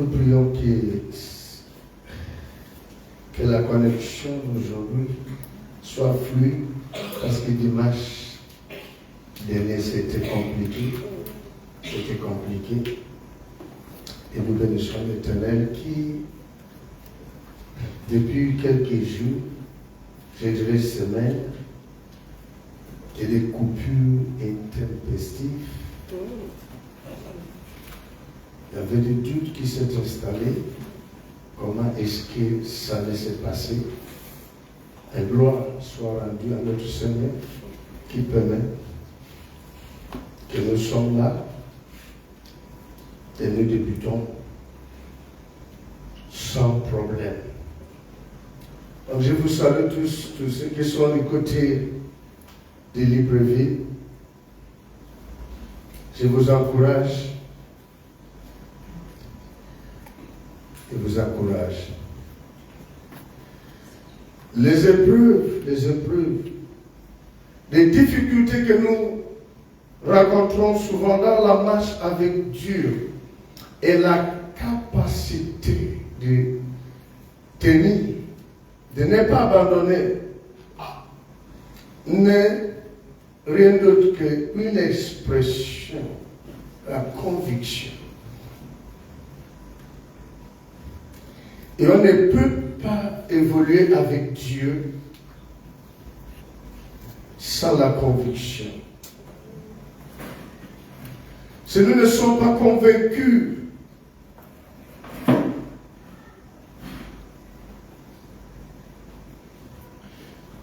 nous prions que la connexion d'aujourd'hui soit fluide, parce que dimanche dernier c'était compliqué. Et nous bénissons l'Éternel qui, depuis quelques jours, je dirais semaines, et des coupures intempestives. Il y avait des doutes qui s'étaient installés. Comment est-ce que ça allait se passer? Et gloire soit rendue à notre Seigneur qui permet que nous sommes là et nous débutons sans problème. Donc je vous salue tous ceux qui sont du côté de Libreville. Je vous encourage. Les épreuves, les difficultés que nous rencontrons souvent dans la marche avec Dieu et la capacité de tenir, de ne pas abandonner, n'est rien d'autre qu'une expression, la conviction. Et on ne peut pas évoluer avec Dieu sans la conviction. Si nous ne sommes pas convaincus,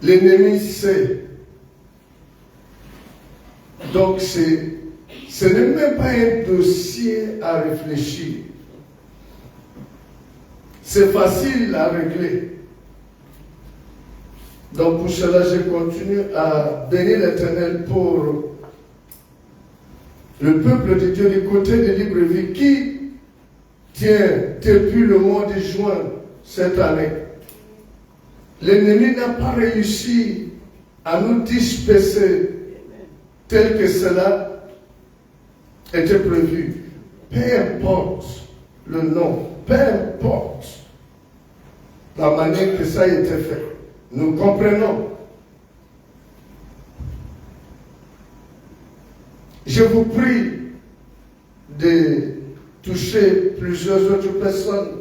l'ennemi sait. Donc ce n'est même pas un dossier à réfléchir. C'est facile à régler. Donc pour cela, je continue à bénir l'Éternel pour le peuple de Dieu du côté de Libreville qui tient depuis le mois de juin cette année. L'ennemi n'a pas réussi à nous disperser tel que cela était prévu. Peu importe le nom, peu importe la manière que ça a été fait. Nous comprenons. Je vous prie de toucher plusieurs autres personnes.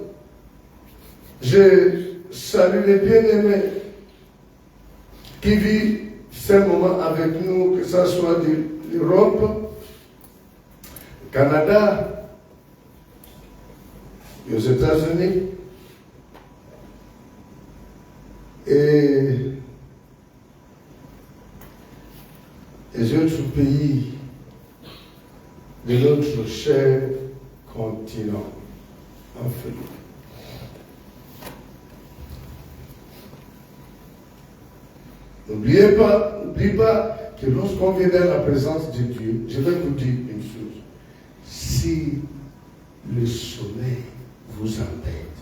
Je salue les bien-aimés qui vivent ces moments avec nous, que ce soit de l'Europe, du Canada, et aux États-Unis, et les autres pays de notre cher continent africain. N'oubliez pas que lorsqu'on vient dans la présence de Dieu, je vais vous dire une chose. Si le sommeil vous embête,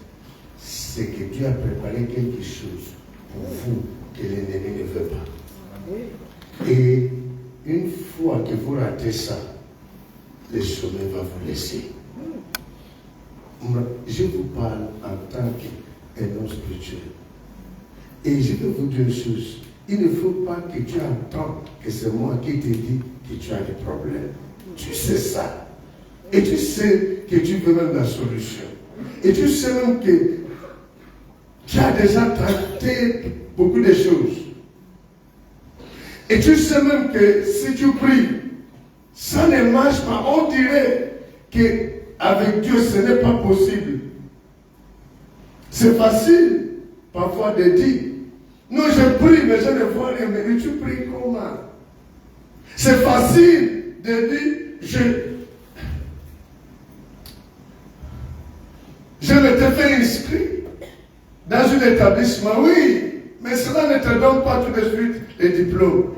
c'est que Dieu a préparé quelque chose pour vous que l'ennemi ne veut pas. Et une fois que vous ratez ça, le sommeil va vous laisser. Je vous parle en tant qu'homme spirituel. Et je vais vous dire une chose. Il ne faut pas que tu entends que c'est moi qui te dis que tu as des problèmes. Tu sais ça. Et tu sais que tu veux même la solution. Et tu sais même que tu as déjà traité beaucoup de choses. Et tu sais même que si tu pries, ça ne marche pas. On dirait qu'avec Dieu, ce n'est pas possible. C'est facile parfois de dire, non, je prie, mais je ne vois rien. Mais tu pries comment? C'est facile de dire, je m'étais fait inscrire dans un établissement, oui, mais cela ne te donne pas tout de suite les diplômes.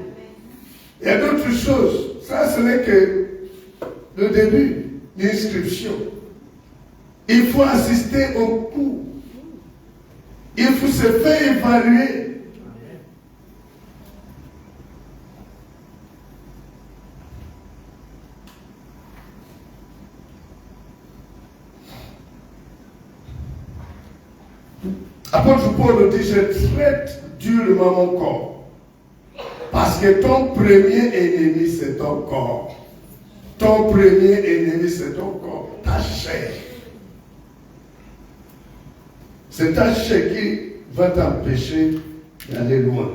Il y a d'autres choses. Ça, ce n'est que le début, l'inscription. Il faut assister au cours. Il faut se faire évaluer. Apôtre Paul dit, je traite durement mon corps. Parce que ton premier ennemi, c'est ton corps. Ton premier ennemi, c'est ton corps, ta chair. C'est ta chair qui va t'empêcher d'aller loin.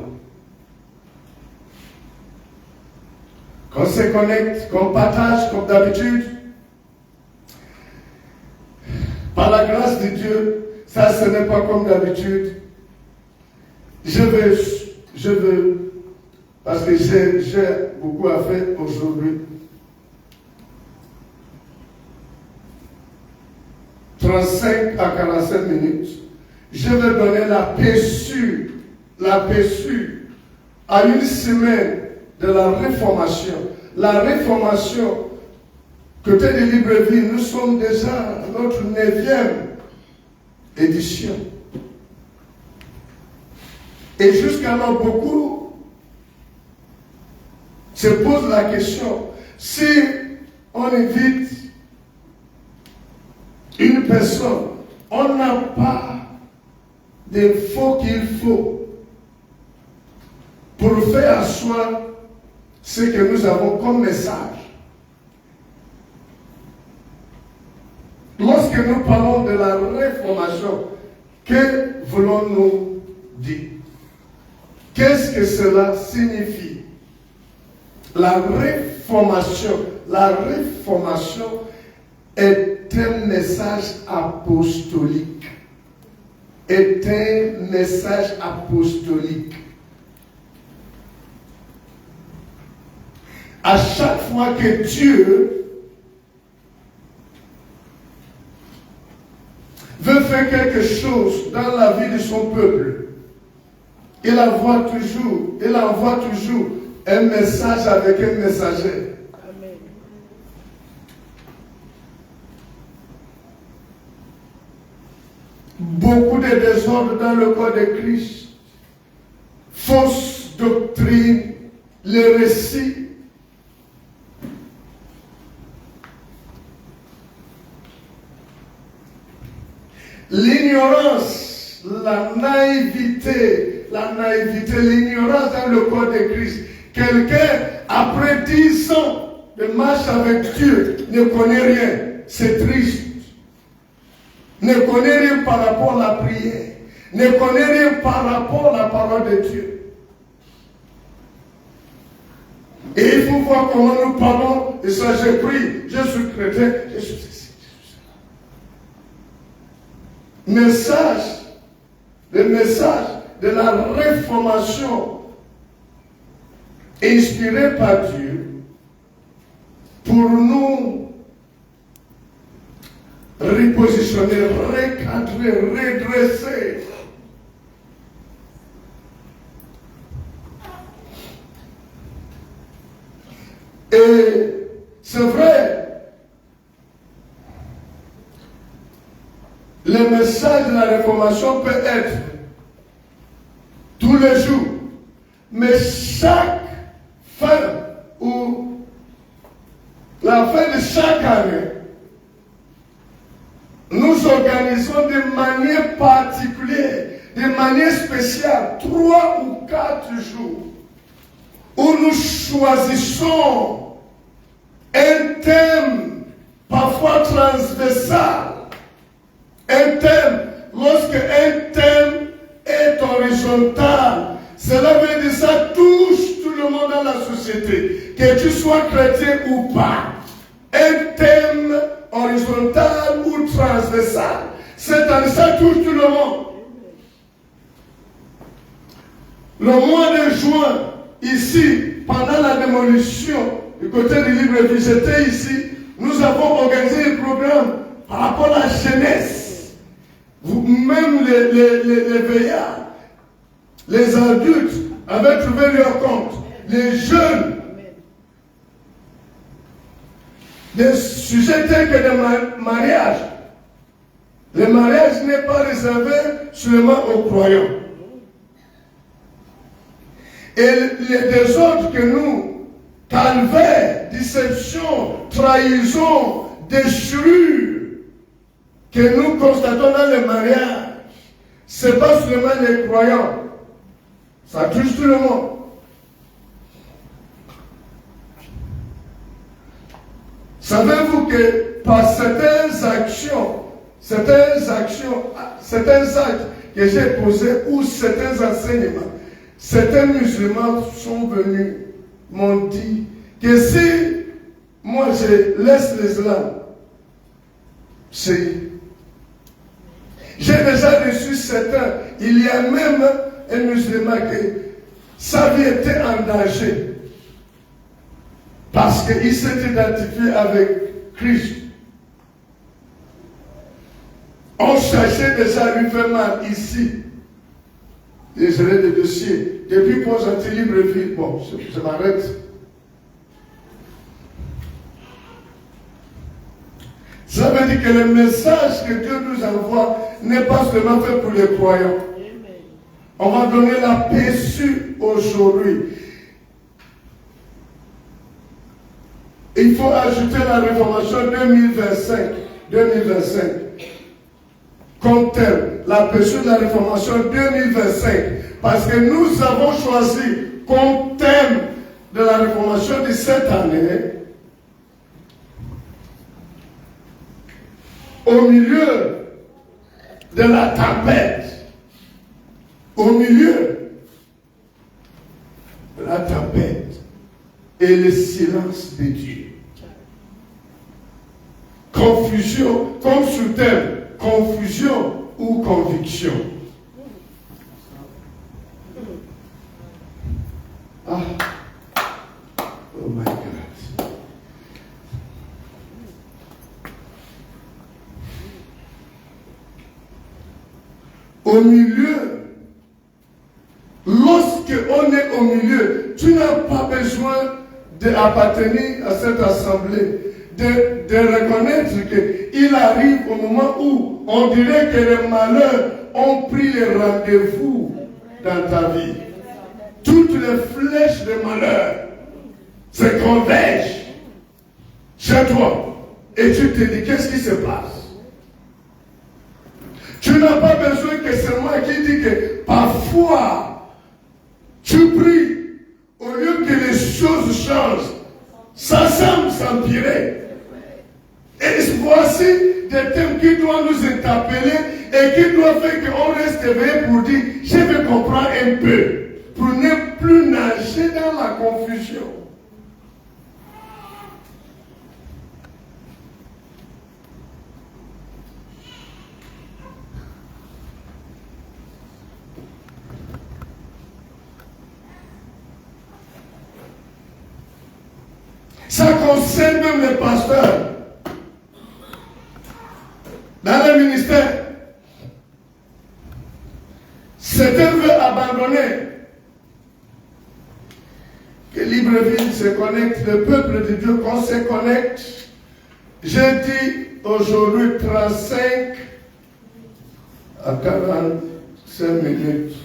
Qu'on se connecte, qu'on partage comme d'habitude, par la grâce de Dieu, ça ce n'est pas comme d'habitude. Je veux, parce que j'ai beaucoup à faire aujourd'hui. 35 à 45 minutes. Je vais donner l'aperçu à une semaine de la réformation. La réformation, côté de Libreville, nous sommes déjà à notre 9e édition. Et jusqu'alors, beaucoup se posent la question, si on invite une personne, on n'a pas d'infos qu'il faut pour faire asseoir ce que nous avons comme message. Lorsque nous parlons de la réformation, que voulons-nous dire? Qu'est-ce que cela signifie? La réformation est un message apostolique. Est un message apostolique. À chaque fois que Dieu veut faire quelque chose dans la vie de son peuple, il envoie toujours un message avec un messager. Amen. Beaucoup de désordre dans le corps de Christ, fausse doctrine, les récits. L'ignorance, la naïveté, l'ignorance dans le corps de Christ. Quelqu'un, après 10 ans de marche avec Dieu, ne connaît rien. C'est triste. Ne connaît rien par rapport à la prière. Ne connaît rien par rapport à la parole de Dieu. Et il faut voir comment nous parlons de ça. Je prie, je suis chrétien, je suis ceci. Le message de la réformation inspiré par Dieu pour nous repositionner, recadrer, redresser. Et c'est vrai, le message de la réformation peut être tous les jours, mais chaque fin ou la fin de chaque année, nous organisons de manière particulière, de manière spéciale, 3 ou 4 jours, où nous choisissons un thème parfois transversal. Un thème, lorsque un thème est horizontal, cela veut dire que ça touche tout le monde dans la société, que tu sois chrétien ou pas. Un thème horizontal ou transversal, c'est-à-dire ça touche tout le monde. Le mois de juin, ici, pendant la démolition du côté de Libreville, j'étais ici, nous avons organisé un programme par rapport à la jeunesse. Même les veillards, les adultes avaient trouvé leur compte. Les jeunes, les sujets tels que le mariage. Le mariage n'est pas réservé seulement aux croyants. Et les désordres que nous, calvaire, déception, trahison, déchirure, que nous constatons dans le mariage, Ce n'est pas seulement les croyants. Ça touche tout le monde. Savez-vous que par certaines actes que j'ai posés ou certains enseignements, certains musulmans sont venus, m'ont dit que si moi je laisse l'islam, j'ai déjà reçu certains. Il y a même un musulman que sa vie était en danger parce qu'il s'est identifié avec Christ. On cherchait déjà à lui faire mal ici. Désolé de dossier. Depuis Pont Gentil Libreville, bon, je m'arrête. Ça veut dire que le message que Dieu nous envoie n'est pas seulement fait pour les croyants. On va donner la paix aujourd'hui. Il faut ajouter la réformation 2025 comme thème, la paix de la réformation 2025, parce que nous avons choisi comme thème de la réformation de cette année, au milieu de la tempête, au milieu de la tempête et le silence de Dieu. Confusion, comme sous-thème, confusion ou conviction. Ah, oh my God. Au milieu, lorsque on est au milieu, tu n'as pas besoin d'appartenir à cette assemblée, de reconnaître qu'il arrive au moment où on dirait que les malheurs ont pris le rendez-vous dans ta vie. Toutes les flèches de malheur se convergent chez toi et tu te dis qu'est-ce qui se passe? Tu n'as pas besoin que c'est moi qui dis que parfois tu pries au lieu que les choses changent, ça semble s'empirer. Et voici des thèmes qui doivent nous interpeller et qui doivent faire qu'on reste éveillé pour dire je vais comprendre un peu, pour ne plus nager dans la confusion. Ça concerne même les pasteurs. Dans le ministère, certains veulent abandonner. Que Libreville se connecte, le peuple de Dieu qu'on se connecte. J'ai dit aujourd'hui 35 à 45 minutes.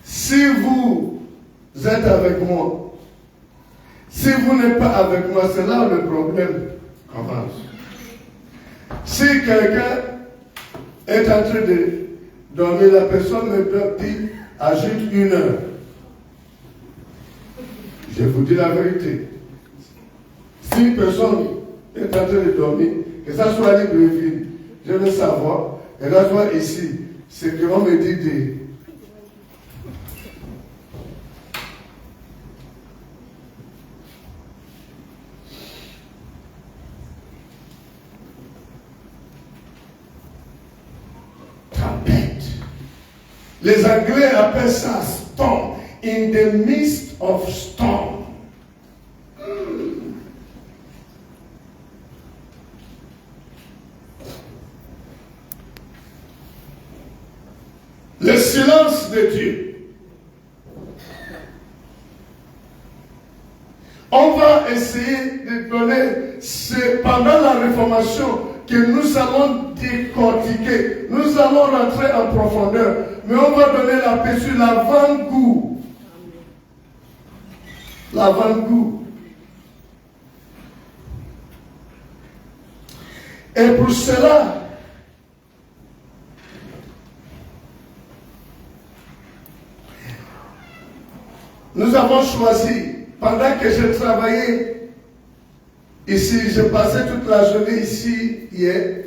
Si vous êtes avec moi, si vous n'êtes pas avec moi, c'est là où le problème commence. Si quelqu'un est en train de dormir, la personne me dit ajoute 1 heure. Je vous dis la vérité. Si une personne est en train de dormir, que ça soit à Libreville, je veux savoir, et là soit ici, c'est qu'on me dit de les Anglais appellent ça storm. In the midst of storm. Le silence de Dieu. On va essayer de donner, c'est pendant la réformation que nous allons décortiquer, nous allons rentrer en profondeur, mais on va donner la paix sur l'avant-goût. L'avant-goût. Et pour cela, Nous avons choisi, pendant que je travaillais ici, je passais toute la journée ici hier.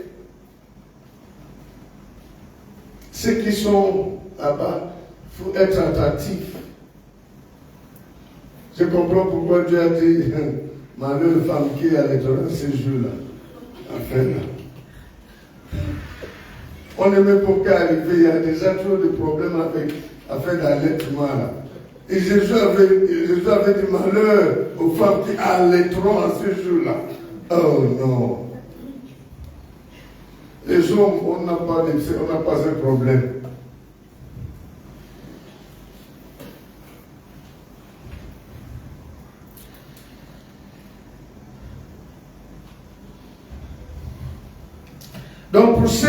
Ceux qui sont là-bas, il faut être attentifs. Je comprends pourquoi Dieu a dit malheur femme qui est à l'étranger ces jours-là. Enfin, là. On ne met pas qu'à arriver, il y a déjà trop de problèmes avec affaire d'allaitement là. Et Jésus avait dit malheur aux femmes qui allaiteront à ce jour-là. Oh non. Les hommes, on n'a pas ce problème. Donc pour ces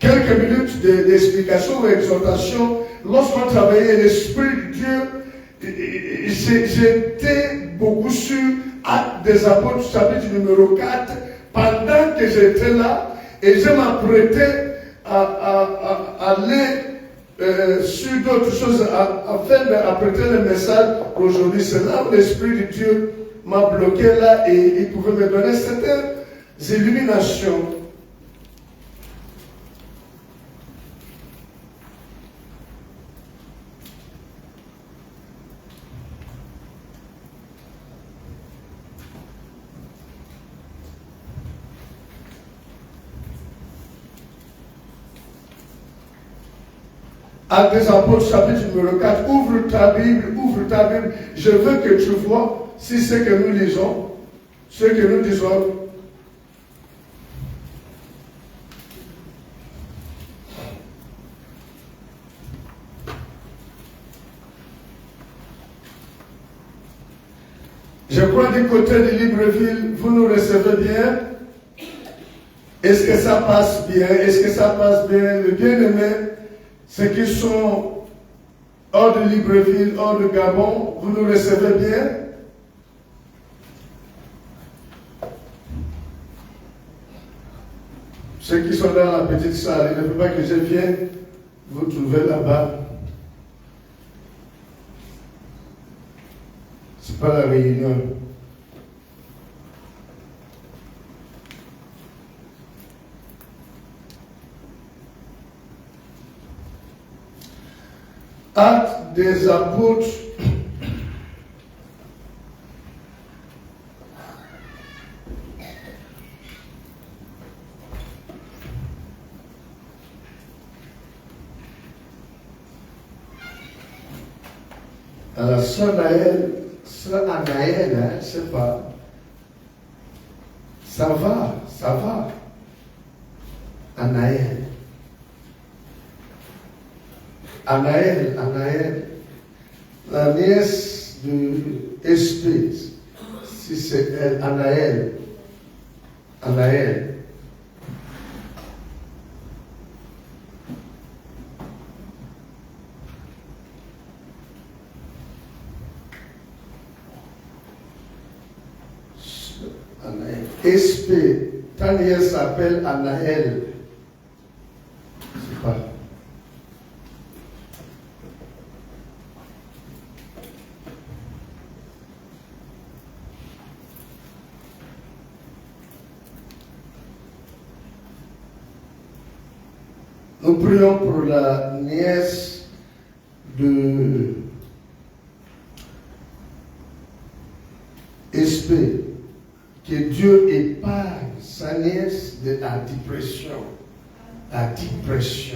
quelques minutes d'explication ou d'exhortation, lorsqu'on travaillait l'Esprit de Dieu, j'étais beaucoup sur Actes des Apôtres, chapitre numéro 4, pendant que j'étais là, et je m'apprêtais à aller sur d'autres choses, afin d'apprêter le message aujourd'hui. C'est là où l'Esprit de Dieu m'a bloqué là, et il pouvait me donner certaines illuminations. Actes des Apôtres, chapitre numéro 4, ouvre ta Bible. Je veux que tu vois si c'est que nous lisons, ce que nous disons. Je crois du côté de Libreville, vous nous recevez bien. Est-ce que ça passe bien? Le bien-aimé, ceux qui sont hors de Libreville, hors de Gabon, vous nous recevez bien? Ceux qui sont dans la petite salle, il ne faut pas que je vienne vous trouver là-bas. C'est pas la réunion. Actes des Apôtres, alors sœur Anaël, hein, je ne sais pas, ça va, Anaël, la nièce de SP, si c'est elle, Anaël. SP, ta nièce s'appelle Anaël. C'est pas. Nous prions pour la nièce de SP. Que Dieu épargne sa nièce de la dépression. La dépression.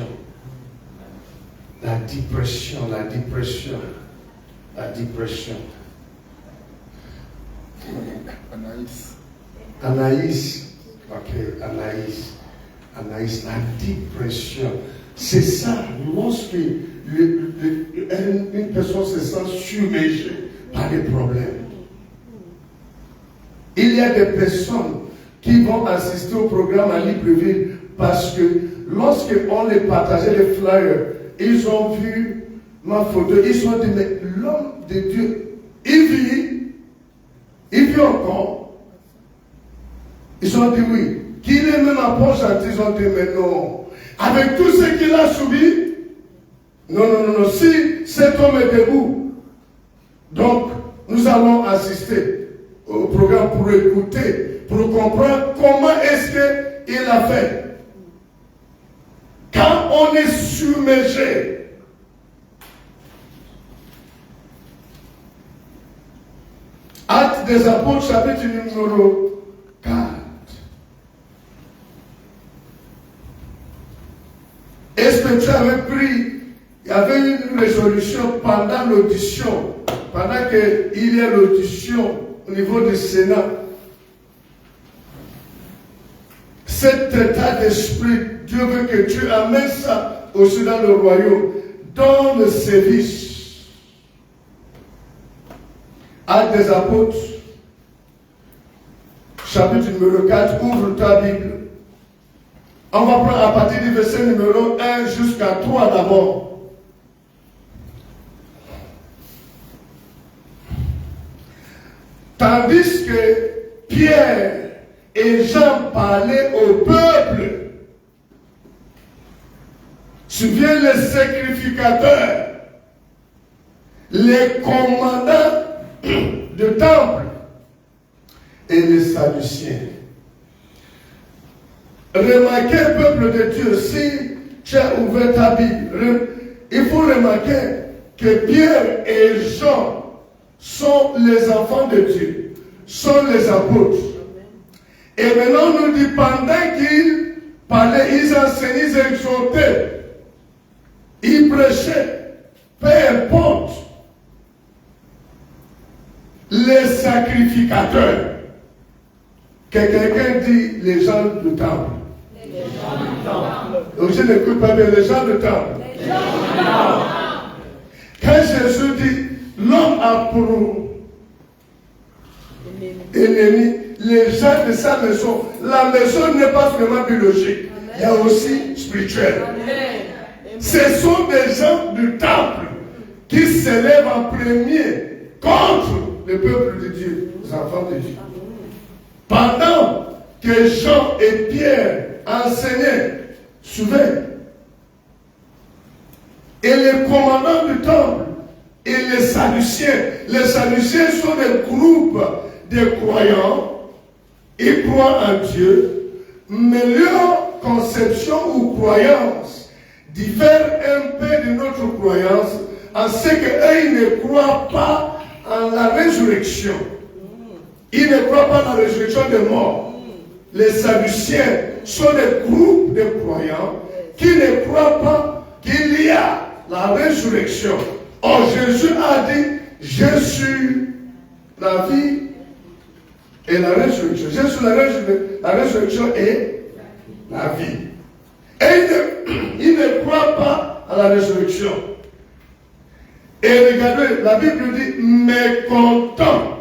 Anaïs. Ok, Anaïs, la dépression. C'est ça, lorsque une personne se sent submergée par des problèmes. Il y a des personnes qui vont assister au programme à Libreville parce que lorsqu'on les partageait les flyers, ils ont vu ma photo, ils ont dit, mais l'homme de Dieu, il vit encore. Ils ont dit oui. Qu'il est même à Port-Gentil, ils ont dit, mais non. avec tout ce qu'il a subi. Non. Si cet homme est debout, donc nous allons assister au programme pour écouter, pour comprendre comment est-ce qu'il a fait. Quand on est submergé, Actes des Apôtres, chapitre numéro 4. Est-ce que tu avais pris, il y avait une résolution pendant l'audition, pendant qu'il y a l'audition au niveau du Sénat, cet état d'esprit, Dieu veut que tu amènes ça aussi dans le royaume, dans le service. Actes des Apôtres, chapitre numéro 4, ouvre ta Bible. On va prendre à partir du verset numéro 1 jusqu'à 3 d'abord. Tandis que Pierre et Jean parlaient au peuple, souviens les sacrificateurs, les commandants de temple et les Sadduciens. Remarquez, peuple de Dieu, si tu as ouvert ta Bible, il faut remarquer que Pierre et Jean sont les enfants de Dieu, sont les apôtres. Et maintenant, on nous dit, pendant qu'ils parlaient, ils enseignaient, ils exhortaient, ils prêchaient, peu importe, les sacrificateurs. Que quelqu'un dit les gens du temple. Les gens du temple. Donc je n'écoute pas bien, les gens du temple. Les gens du temple. Quand Jésus dit l'homme a pour ennemi les gens de sa maison, la maison n'est pas vraiment biologique. Amen. Il y a aussi spirituel. Amen. Ce sont des gens du temple qui s'élèvent en premier contre le peuple de Dieu, les enfants de Dieu. Pendant que Jean et Pierre enseignaient, souviens, et les commandants du temple et les Sadduciens sont des groupes de croyants, ils croient en Dieu, mais leur conception ou croyance diffère un peu de notre croyance en ce qu'eux, ils ne croient pas en la résurrection. Ils ne croient pas en la résurrection des morts. Les Sadduciens sont des groupes de croyants qui ne croient pas qu'il y a la résurrection. Or, Jésus a dit, je suis la vie et la résurrection. Je suis la résurrection et la vie. Et ils ne croient pas à la résurrection. Et regardez, la Bible dit, mécontent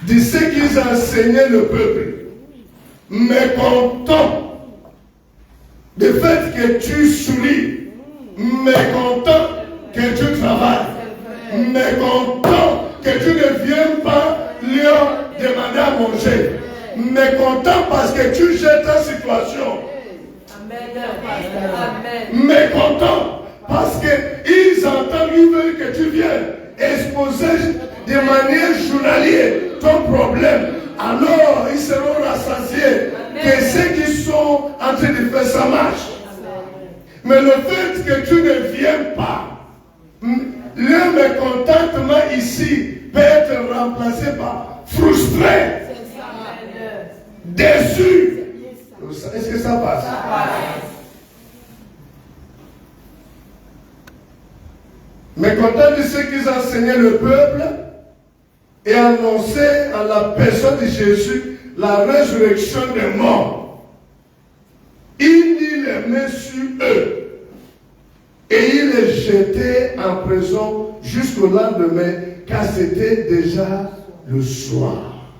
de ce qu'ils enseignaient le peuple, mécontent du fait que tu souris, mécontent que tu travailles, mécontent que tu ne viens pas leur demander à manger, mécontent parce que tu gères ta situation, mécontent parce qu'ils entendent, ils veulent que tu viennes exposer de manière journalière ton problème. Alors ils seront rassasiés que ceux qui sont en train de faire ça marche. Mais le fait que tu ne viens pas, le mécontentement ici peut être remplacé par frustré, déçu. Est-ce que ça passe? Ça passe. Mécontent de ce qu'ils enseignaient le peuple et annonçaient à la personne de Jésus la résurrection des morts. Il mit les mains sur eux et il les jetait en prison jusqu'au lendemain, car c'était déjà le soir.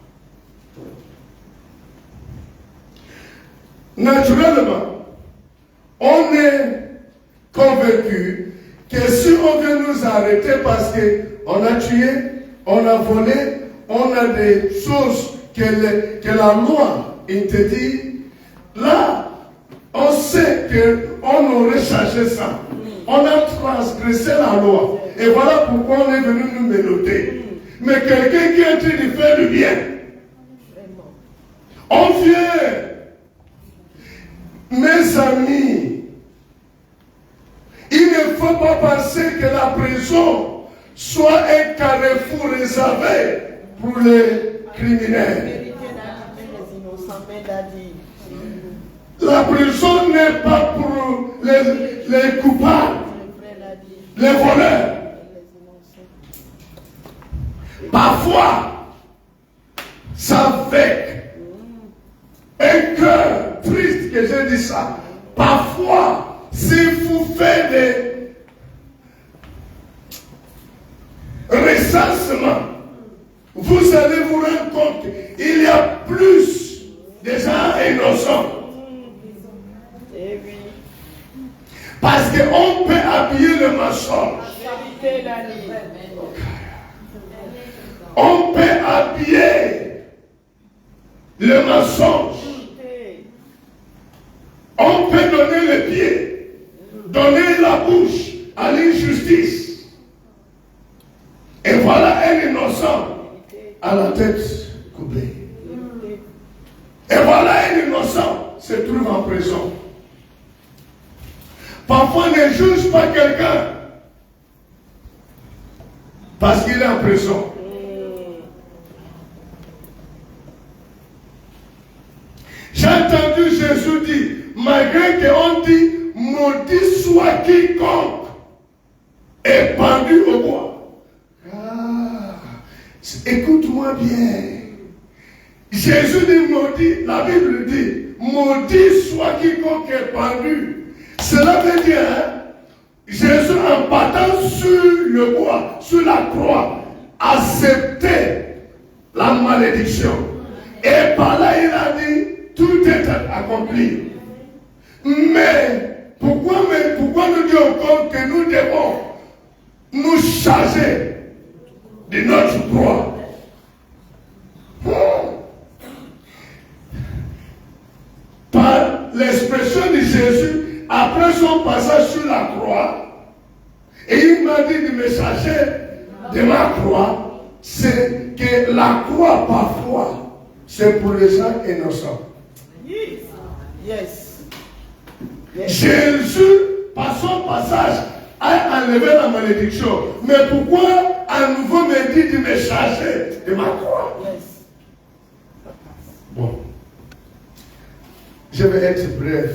Naturellement, on est convaincu que si on veut nous arrêter parce qu'on a tué, on a volé, on a des choses que la loi interdit, Là, on sait qu'on aurait changé ça. On a transgressé la loi. Et voilà pourquoi on est venu nous menotter. Mais quelqu'un qui est en train de faire du bien, on vient. Mes amis, il ne faut pas penser que la prison soit un carrefour réservé pour les criminels. La prison n'est pas pour les coupables, les voleurs. Parfois, ça fait un cœur triste que j'ai dit ça. Parfois, si vous faites des recensements, vous allez vous rendre compte qu'il y a plus de gens innocents. Parce qu'on peut habiller le mensonge. On peut habiller le mensonge. On peut donner le pied, donner la bouche à l'injustice. Et voilà un innocent à la tête coupée. Et voilà un innocent se trouve en prison. Parfois, on ne juge pas quelqu'un parce qu'il est en prison. J'ai entendu Jésus dire, malgré qu'on dit, maudit soit quiconque est pendu au bois. Ah, écoute-moi bien. Jésus dit maudit, la Bible dit, maudit soit quiconque est pendu. Cela veut dire, Jésus en battant sur le bois, sur la croix, acceptait la malédiction. Et par là, il a dit, tout est accompli. Mais pourquoi nous dit encore que nous devons nous charger de notre croix? Par l'expression de Jésus, après son passage sur la croix, et il m'a dit de me charger de ma croix, c'est que la croix parfois, c'est pour les gens innocents. Yes. Jésus, par son passage, a enlevé la malédiction. Mais pourquoi à nouveau me dit de me charger de ma croix? Yes. Bon. Je vais être bref,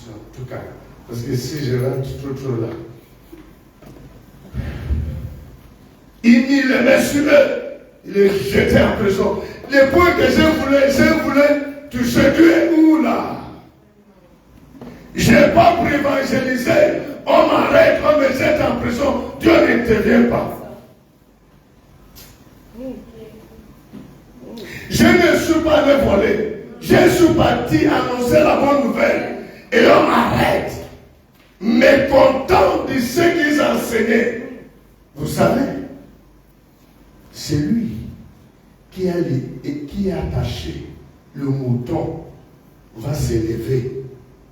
en tout cas. Parce que si je rentre trop là. Il mit les mains sur eux. Il est jeté en prison. Les points que je voulais toucher, Dieu est où là? Je n'ai pas pour évangéliser. On m'arrête, on me jette en prison. Dieu n'intervient pas. Je ne suis pas allé voler. Je suis parti annoncer la bonne nouvelle. Et on m'arrête. Mécontent de ce qu'ils enseignaient. Vous savez, c'est lui qui a attaché le mouton va s'élever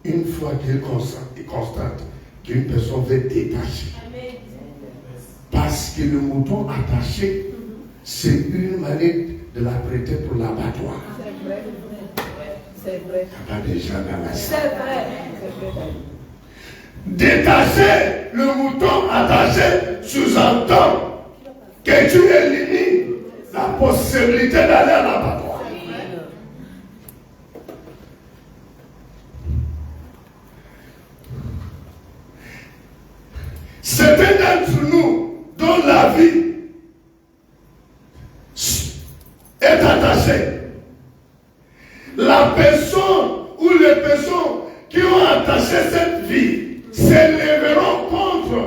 une fois qu'il constate qu'une personne veut détacher. Parce que le mouton attaché, c'est une manière de l'apprêter pour l'abattoir. C'est vrai. C'est vrai. Il n'y a pas de gens dans la salle. C'est vrai. Détacher le mouton attaché sous-entend que tu élimines la possibilité d'aller à l'abattoir. Certains d'entre nous dont la vie est attachée. La personne ou les personnes qui ont attaché cette vie s'élèveront contre.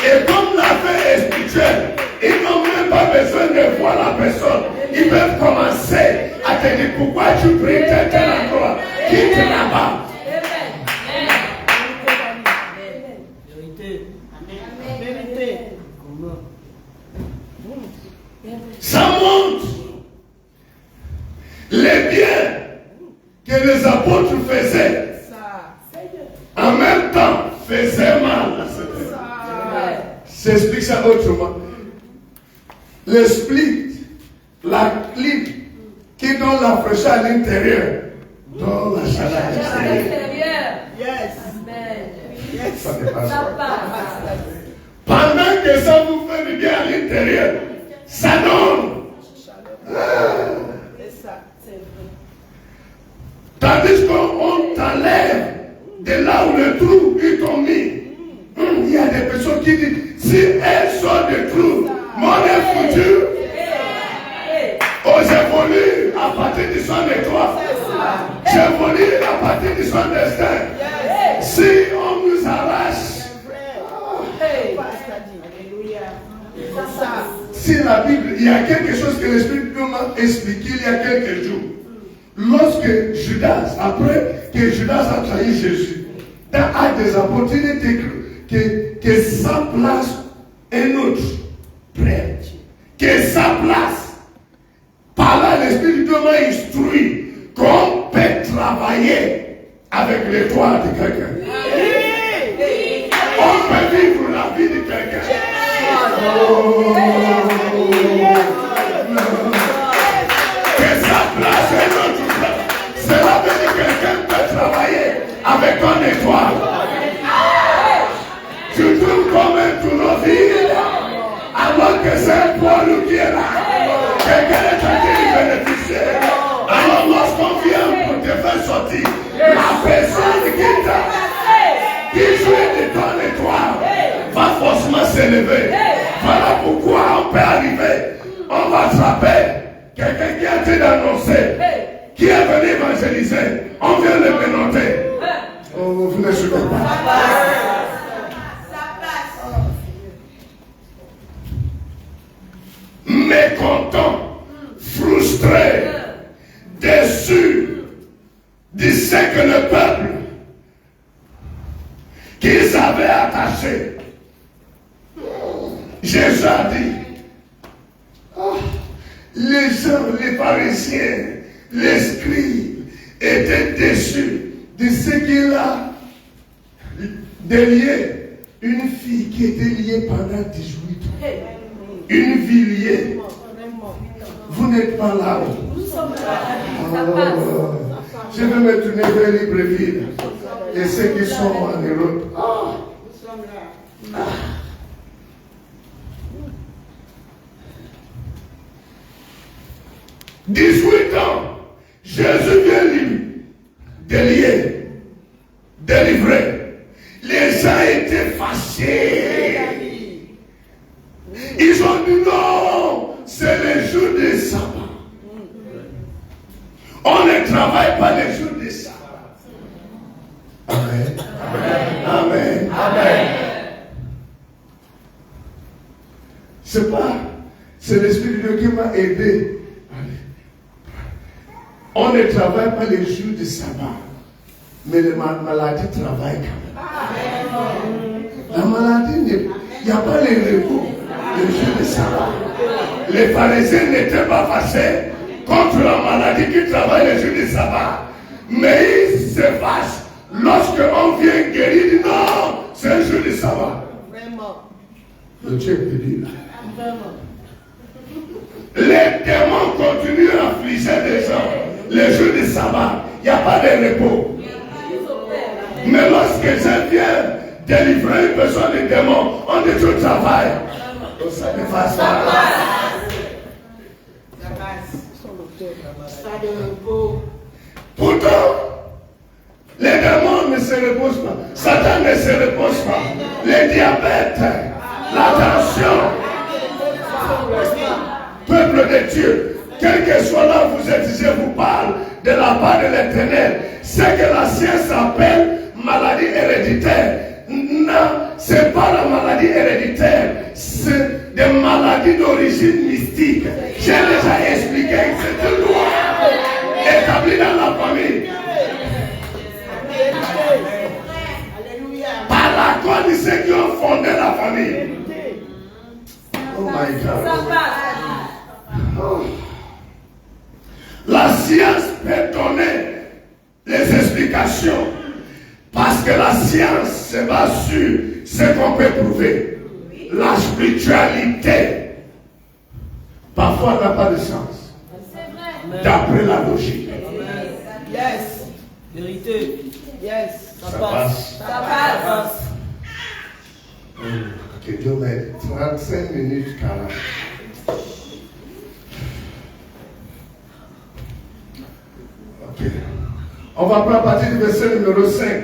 Et comme la vie est spirituelle, ils n'ont même pas besoin de voir la personne. Ils peuvent commencer à te dire pourquoi tu pries tel endroit. Quitte là-bas. Ça montre les l'apôtre faisait, en même temps, faisait mal à cette époque. J'explique ça autrement. Le split, la clim qui donne la fraîcheur à l'intérieur, donne la chaleur à l'extérieur. Ça dépasse pas. Pendant que ça vous fait du bien à l'intérieur, ça donne. Tandis qu'on t'enlève de là où le trou ils t'ont mis. Il y a des personnes qui disent, si elles sortent du trou, mon est foutu. Oh, j'évolue à partir du son de toi. J'évolue à partir du son destin. Si on nous arrache, si la Bible, il y a quelque chose que l'Esprit m'a expliqué il y a quelques jours. Lorsque Judas, après que Judas a trahi Jésus, dans Actes des Apôtres, il est écrit que sa place un autre prêtre, que sa place, par là l'Esprit de Dieu m'a instruit qu'on peut travailler avec l'étoile de quelqu'un. On peut vivre la vie de quelqu'un. Que sa place est notre place. Cela veut dire que quelqu'un peut travailler avec ton étoile. Tu trouves comme un tourneau vide, alors que c'est un poilu qui est là. Quelqu'un est en train de bénéficier. Alors lorsqu'on vient pour te faire sortir, la personne qui jouit de ton étoile va forcément s'élever. Voilà pourquoi on peut arriver, on va attraper quelqu'un qui a été d'annoncer, qui est venu évangéliser, on vient le pénonter. Vous ne suivez pas. Mécontent, frustré, déçu, disait que le peuple qu'ils avaient attaché, Jésus a dit, les gens, les pharisiens, les scribes étaient déçus de ce qu'il a délié une fille qui était liée pendant 18 ans. Une vie liée. Vous n'êtes pas là-haut. Je vais me tourner vers Libreville et ceux qui sont en Europe. 18 ans, Jésus vient lui délier, délivrer. Les gens étaient fâchés. Ils ont dit non, c'est le jour de sabbat. On ne travaille pas les jours de sabbat. Amen. Amen. Amen. C'est pas, c'est l'Esprit de Dieu qui m'a aidé. On ne travaille pas les jours de sabbat, mais les maladies travaillent quand même. La maladie, il n'y a pas les repos. Le jour de sabbat. Les pharisiens n'étaient pas fâchés contre la maladie qui travaille le jour de sabbat. Mais ils se fâchent lorsqu'on vient guérir. Dit non, c'est un jour de sabbat. Vraiment. Le Dieu peut dire. Les démons continuent à affliger les gens. Le jour de sabbat, il n'y a pas de repos. Mais lorsque je viens délivrer une personne des démons, on dit tout travail. Ça ne fasse pas. Pourtant, les démons ne se reposent pas. Satan ne se repose pas. Le diabète, la tension. Peuple de Dieu, quel que soit là où vous êtes, je vous parle de la part de l'Éternel. Ce que la science appelle maladie héréditaire. Non, ce n'est pas la maladie héréditaire, c'est des maladies d'origine mystique. J'ai déjà expliqué que c'est une loi établie dans la famille. Par la cause de ceux qui ont fondé la famille. Oh my God. Oh. La science peut donner les explication. Parce que la science se base sur ce qu'on peut prouver. La spiritualité, parfois, n'a pas de sens. D'après la logique. Yes. Vérité. Yes. Ça passe. Ça passe. Ok, Dieu m'aide. 35 minutes 40. Ok. On va prendre à partir du verset numéro 5.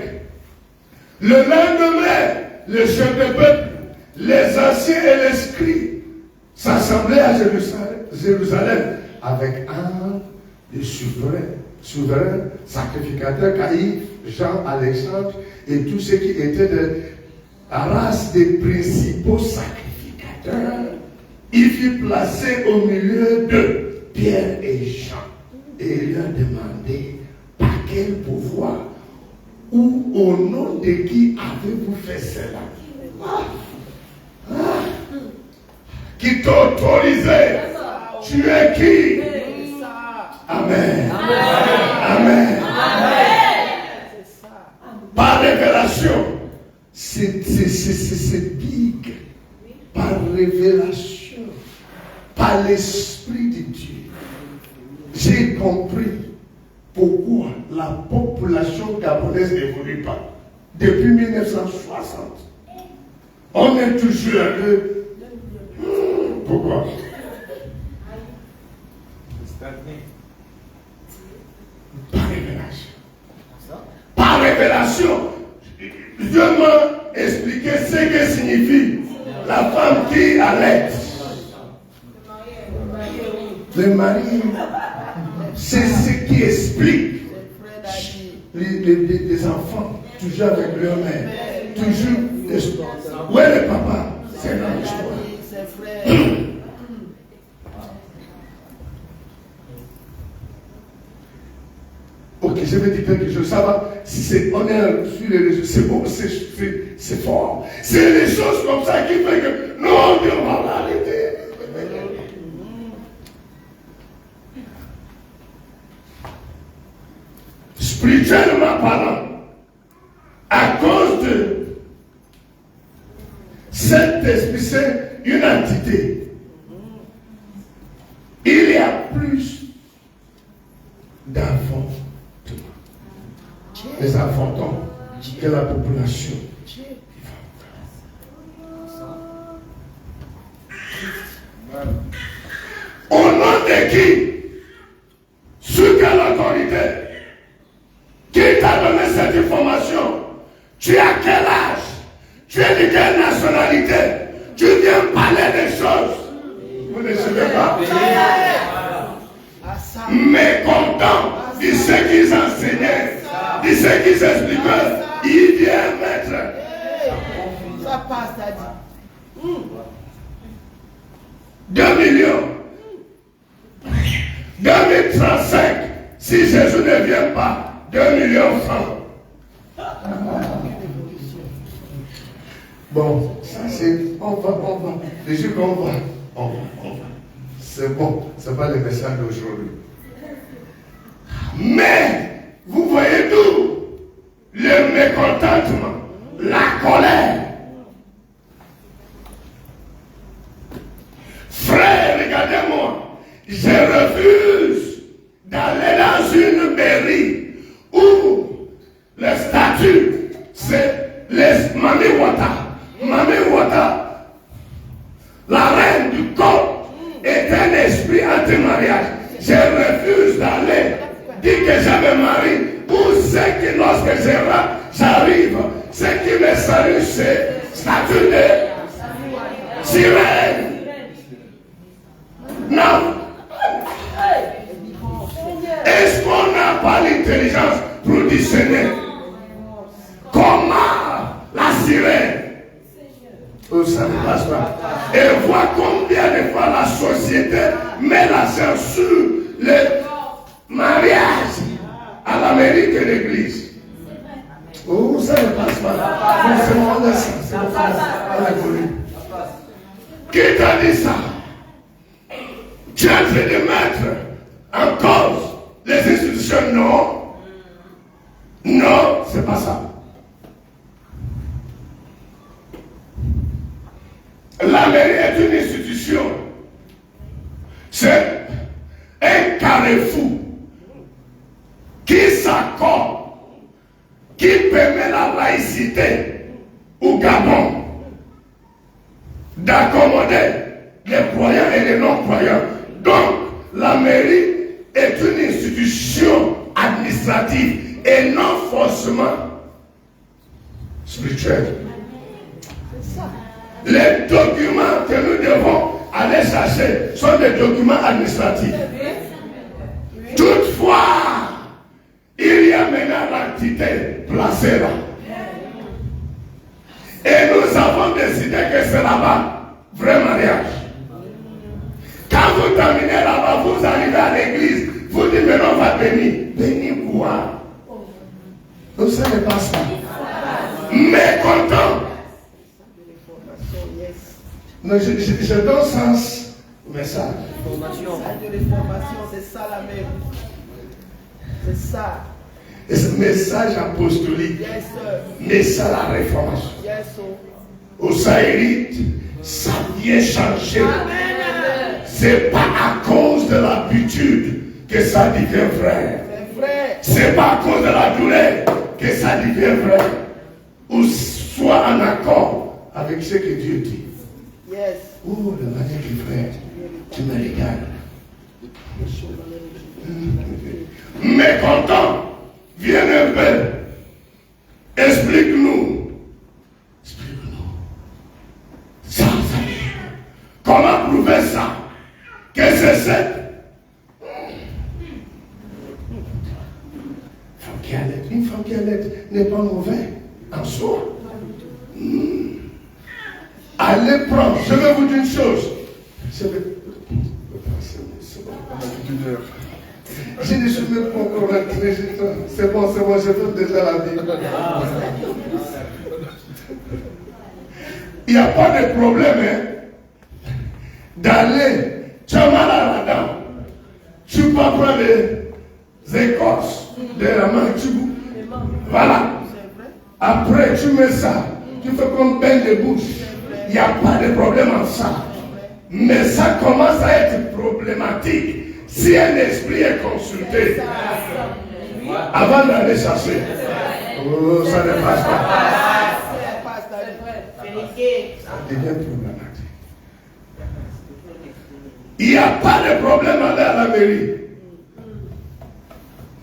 Le lendemain, le chef de peuple, les anciens et les scribes s'assemblaient à Jérusalem avec un des souverains sacrificateurs, Caïphe, Jean, Alexandre et tous ceux qui étaient de la race des principaux sacrificateurs. Il fut placé au milieu de Pierre et Jean et il leur demandait par quel pouvoir ou au nom de qui avez-vous fait cela? Qui t'autorisait? Tu es qui? Amen. Amen. Par révélation, c'est big. Par révélation, par l'Esprit de Dieu, j'ai compris pourquoi la population gabonaise n'évolue pas. Depuis 1960, on est toujours un peu. Pourquoi? Par révélation. Par révélation, Dieu m'a expliqué ce que signifie la femme qui allait. Le mari, c'est ce qui explique les enfants, toujours avec leur mère. Toujours. Où est le papa? C'est dans l'histoire. Ok, je vais dire quelque chose. Ça va. Si on est sur les réseaux, c'est bon, c'est fort. C'est des choses comme ça qui fait que non, Dieu va l'arrêter. Spirituellement parlant, à cause de cet esprit, c'est une entité. Il y a plus d'enfants. Les enfants que la population. Au nom de qui? Sous quelle autorité? Qui t'a donné cette information? Tu as quel âge? Tu es de quelle nationalité? Tu viens parler des choses. Vous ne savez pas? Mécontent de ce qu'ils enseignaient, de ce qu'ils expliquaient, il vient mettre. Ça passe, t'as dit. 2 millions. 2035, si Jésus ne vient pas, 2 millions francs. Bon, ça c'est. On va. Les jours qu'on va. On va. C'est bon, c'est pas le message d'aujourd'hui. Mais, vous voyez d'où le mécontentement, la colère. Frère, regardez-moi, je refuse d'aller dans une mairie où le statut, c'est les Mami Wata, la reine du corps, est un esprit anti-mariage. Je refuse d'aller dire que j'avais marié pour ce que lorsque j'arrive, ce qui me salue, c'est statut de sirène. Non. Est-ce qu'on n'a pas l'intelligence pour discerner comment la sirène? Oh, ça ne passe pas. Et voir combien de fois la société met l'accent sur le mariage à la mairie de l'église. Oh, ça ne passe pas. C'est mon dessin. Qui t'a dit ça? Tu es en train de mettre en cause les institutions, non. Non, c'est pas ça. La mairie est une institution. C'est un carrefour qui s'accorde, qui permet la laïcité au Gabon d'accommoder les croyants et les non-croyants. Donc, la mairie est une institution administrative et non forcément spirituelle. Les documents que nous devons aller chercher sont des documents administratifs. Toutefois, il y a maintenant l'entité placée là. Et nous avons décidé que c'est là-bas, vrai mariage. Quand vous terminez là-bas, vous arrivez à l'église, vous dites maintenant on va bénir. Bénir quoi? Vous ne savez pas ça. Mécontent. Non, je donne sens au message. Message de réformation, c'est ça la même. C'est ça. Et ce message apostolique, Yes, sir. mais ça la réformation. Yes, sir. Au Saïrite, ça vient changer. Amen. C'est pas à cause de l'habitude que ça devient vrai. C'est vrai. C'est pas à cause de la douleur que ça devient vrai. Ou soit en accord avec ce que Dieu dit. Yes. Oh, le manière du frère, tu me régales. Mécontent, viens un peu. Explique-nous. Explique-nous. Ça. Comment prouver ça? Qu'est-ce que c'est? Une femme qui allait n'est pas mauvaise en soi. Allez prendre. Je vais vous dire une chose. Je ne suis même pas encore rentré. C'est bon, je fais déjà la vie. Il n'y a pas de problème d'aller. Tu as mal à la dent. Tu peux prendre les écorces de la main. Voilà. Après, tu mets ça. Tu fais comme bain de bouche. Il n'y a pas de problème en ça. Mais ça commence à être problématique si un esprit est consulté avant d'aller chercher. Oh, ça ne passe pas. Ça devient problématique. Il n'y a pas de problème à aller à la mairie.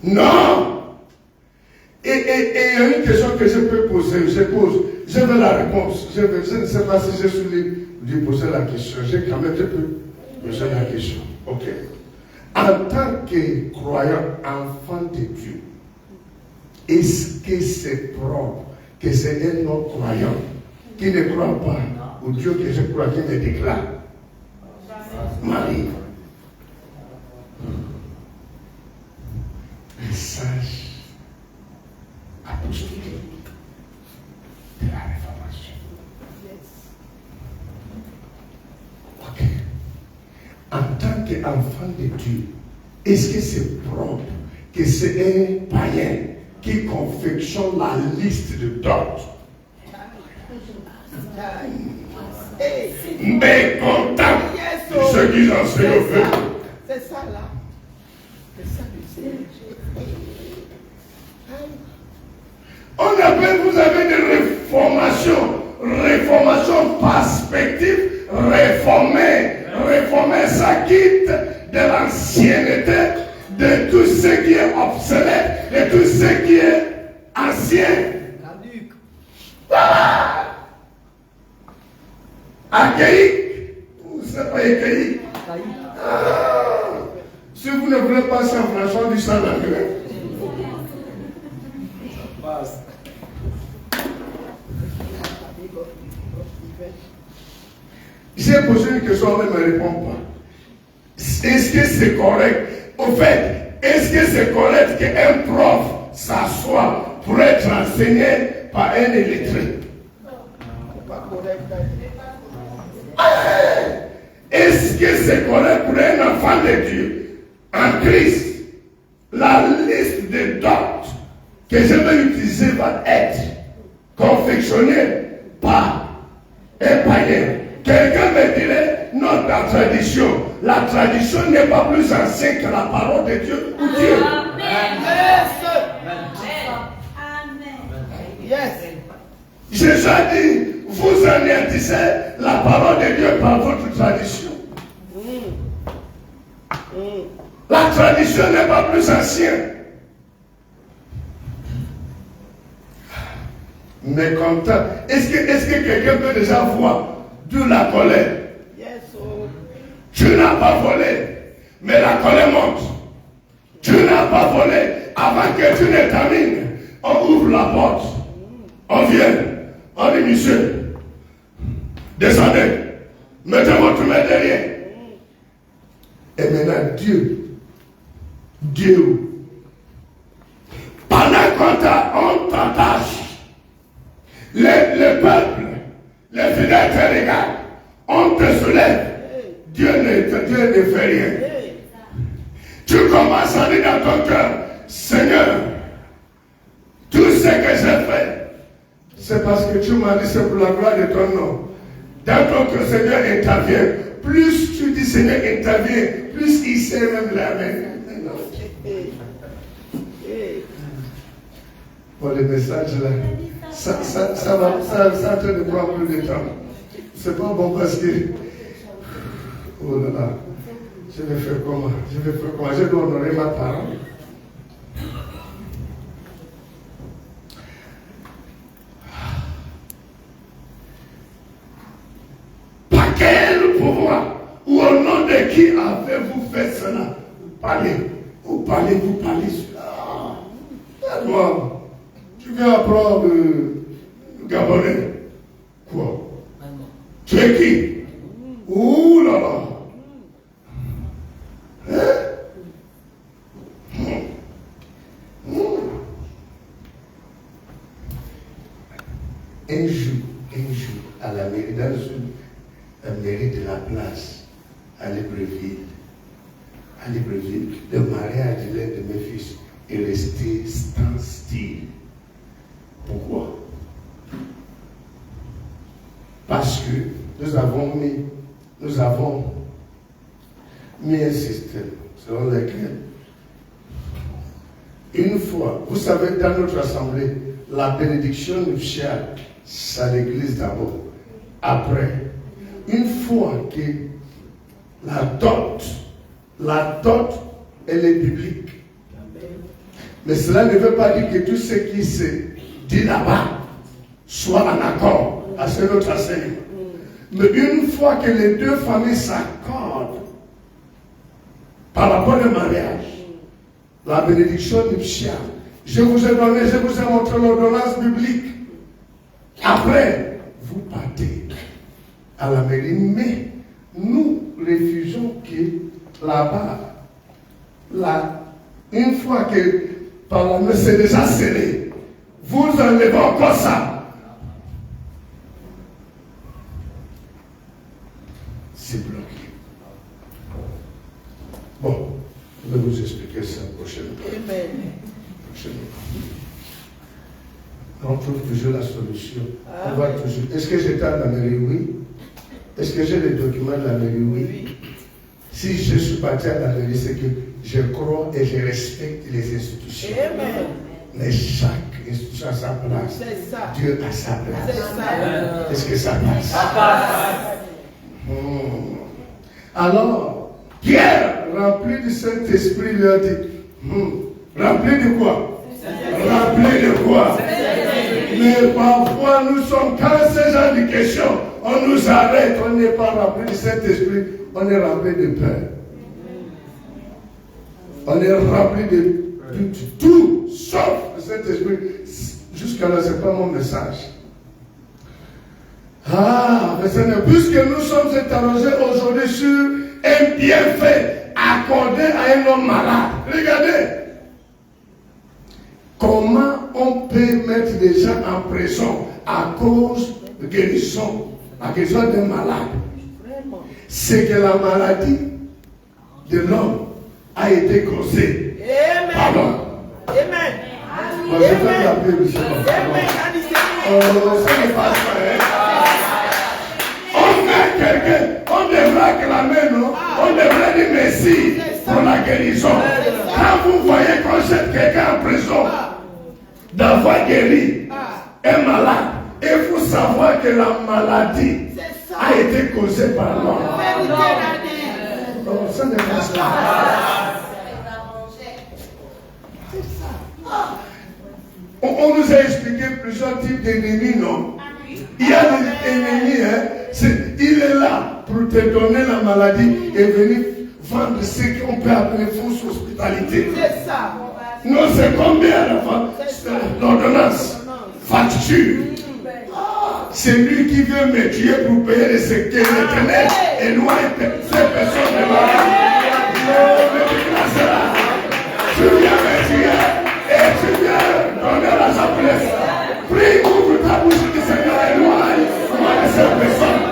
Non. Et il y a une question que je peux poser. Je veux la réponse. Je ne sais pas si je suis libre de poser la question. Je peux poser la question. Ok. En tant que croyant, enfant de Dieu, est-ce que c'est propre que c'est un non-croyant qui ne croit pas au Dieu que je crois qui me déclare Marie? Message apostolique de la réformation. Ok. En tant qu'enfant de Dieu, est-ce que c'est propre que c'est un païen qui confectionne la liste de doctes? Mécontent de ceux qui enseignent au feu. C'est ça là. C'est ça le Seigneur. On appelle, vous avez des réformation perspective, réformer ça quitte de l'ancienneté, de tout ce qui est obsolète, de tout ce qui est ancien. Voilà. Accueilli, ou c'est pas accueilli. Si vous ne voulez pas ça, François, du sang anglais. J'ai posé une question, on ne me répond pas. Est-ce que c'est correct? Au fait, est-ce que c'est correct qu'un prof s'assoie pour être enseigné par un illettré? Est-ce que c'est correct pour un enfant de Dieu en Christ? La liste des doctes que je vais utiliser va être confectionné par un païen. Quelqu'un me dirait, non, la tradition n'est pas plus ancienne que la parole de Dieu ou Dieu. Amen. Yes. Jésus a dit, vous anéantissez la parole de Dieu par votre tradition. La tradition n'est pas plus ancienne. Mais comme ça, est-ce que quelqu'un peut déjà voir d'où la colère? Yes. Oh. Tu n'as pas volé, mais la colère monte. Tu n'as pas volé, avant que tu ne termines, on ouvre la porte. On vient, on dit, monsieur, descendez, mettez votre main derrière. Et maintenant, Dieu, pendant qu'on t'attache, le peuple, les fidèles te regardent, on te soulève, Dieu ne fait rien. Tu commences à dire dans ton cœur, Seigneur, tout ce que j'ai fait, c'est parce que tu m'as dit, c'est pour la gloire de ton nom. Dans ton cœur, Seigneur intervient. Plus tu dis Seigneur intervient, plus il sait même la main. Bon, le message là, ça en train de prendre plus de temps. C'est pas bon parce que, oh là là, je vais faire comment? Je dois honorer ma parole. Par quel pouvoir ou au nom de qui avez-vous fait cela? Vous parlez cela. Toi, tu viens apprendre le Gabonais. Quoi? Tu es qui? Ouh là là. Un jour, à la mairie, dans la mairie de la place, à Libreville, le mariage de l'un de mes fils est resté standstill. Pourquoi? Parce que nous avons mis un système selon lequel, une fois, vous savez, dans notre assemblée, la bénédiction nuptiale, c'est à l'église d'abord. Après, une fois que la dot, elle est biblique. Mais cela ne veut pas dire que tout ce qui se dit là-bas soit en accord à ce notre enseignement. Mais une fois que les deux familles s'accordent par rapport au mariage, la bénédiction nuptiale, je vous ai montré l'ordonnance biblique. Après, vous partez à la mairie, mais nous refusons que là-bas, une fois que par la main c'est déjà scellé, vous enlevez encore ça. C'est bloqué. Bon, je vais vous expliquer ça prochainement. On trouve toujours la solution. On va toujours. Est-ce que j'étais à la mairie? Oui. Est-ce que j'ai les documents de la mairie? Oui. Si je suis parti à la mairie, c'est que je crois et je respecte les institutions. Amen. Mais chaque institution a sa place. C'est ça. Dieu a sa place. C'est ça. Est-ce que ça passe? Ça passe. Alors, Pierre, rempli du Saint-Esprit, lui a dit, rempli de quoi? Rempli de quoi? Mais parfois, nous sommes, quand ces gens de questions, on nous arrête, on n'est pas rempli du Saint-Esprit, on est rempli de peur. On est rempli de tout, sauf le Saint-Esprit. Jusqu'à là, ce n'est pas mon message. Mais Seigneur, puisque nous sommes interrogés aujourd'hui sur un bienfait accordé à un homme malade, regardez. Comment on peut mettre des gens en prison à cause de guérison, à cause d'un malade? C'est que la maladie de l'homme a été causée. Amen. Pardon. Amen. Moi, je fais la paix aussi. Ça n'est pas ça. On a quelqu'un, on devrait acclamer, non? On devrait dire merci pour la guérison. Quand vous voyez qu'on jette quelqu'un en prison, d'avoir guéri un malade, il faut savoir que la maladie a été causée par l'homme. Ça n'est pas ça. On nous a expliqué plusieurs types d'ennemis, non? Il y a des ennemis, il est là pour te donner la maladie et venir vendre ce qu'on peut appeler fausse hospitalité. C'est ça. Non, c'est combien la fin? L'ordonnance, facture. C'est lui qui veut me tuer pour payer les séquelles éternelles et loin ces personnes de la tu viens me tuer et tu viens donner la japonnaise. Prie, ouvre ta bouche du Seigneur et éloigne de cette personne.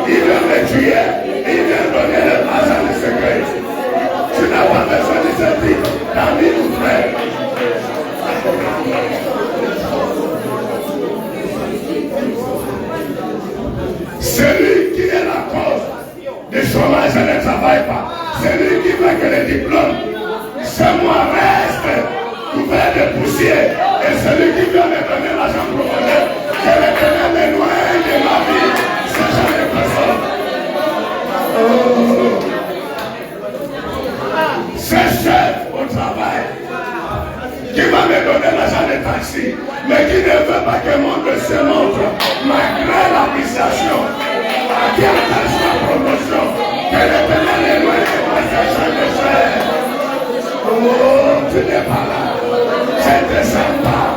Il vient me tuer, il vient donner l'argent de secret. Tu n'as pas besoin de cette vie, d'ami ou frère. Celui qui est la cause du chômage ne travaille pas. Celui qui veut que les diplômes, ce moi reste couvert de poussière. Et celui qui vient me donner l'argent pour projet, que l'Éternel m'éloigne de ma vie. Ce genre de personne. C'est chef au travail qui va me donner l'argent de taxi, mais qui ne veut pas que mon Dieu se montre malgré l'appréciation. Qui attache la promotion, que l'Éternel éloigne de moi ce genre de chair. Oh, tu n'es pas là. Je te sens pas.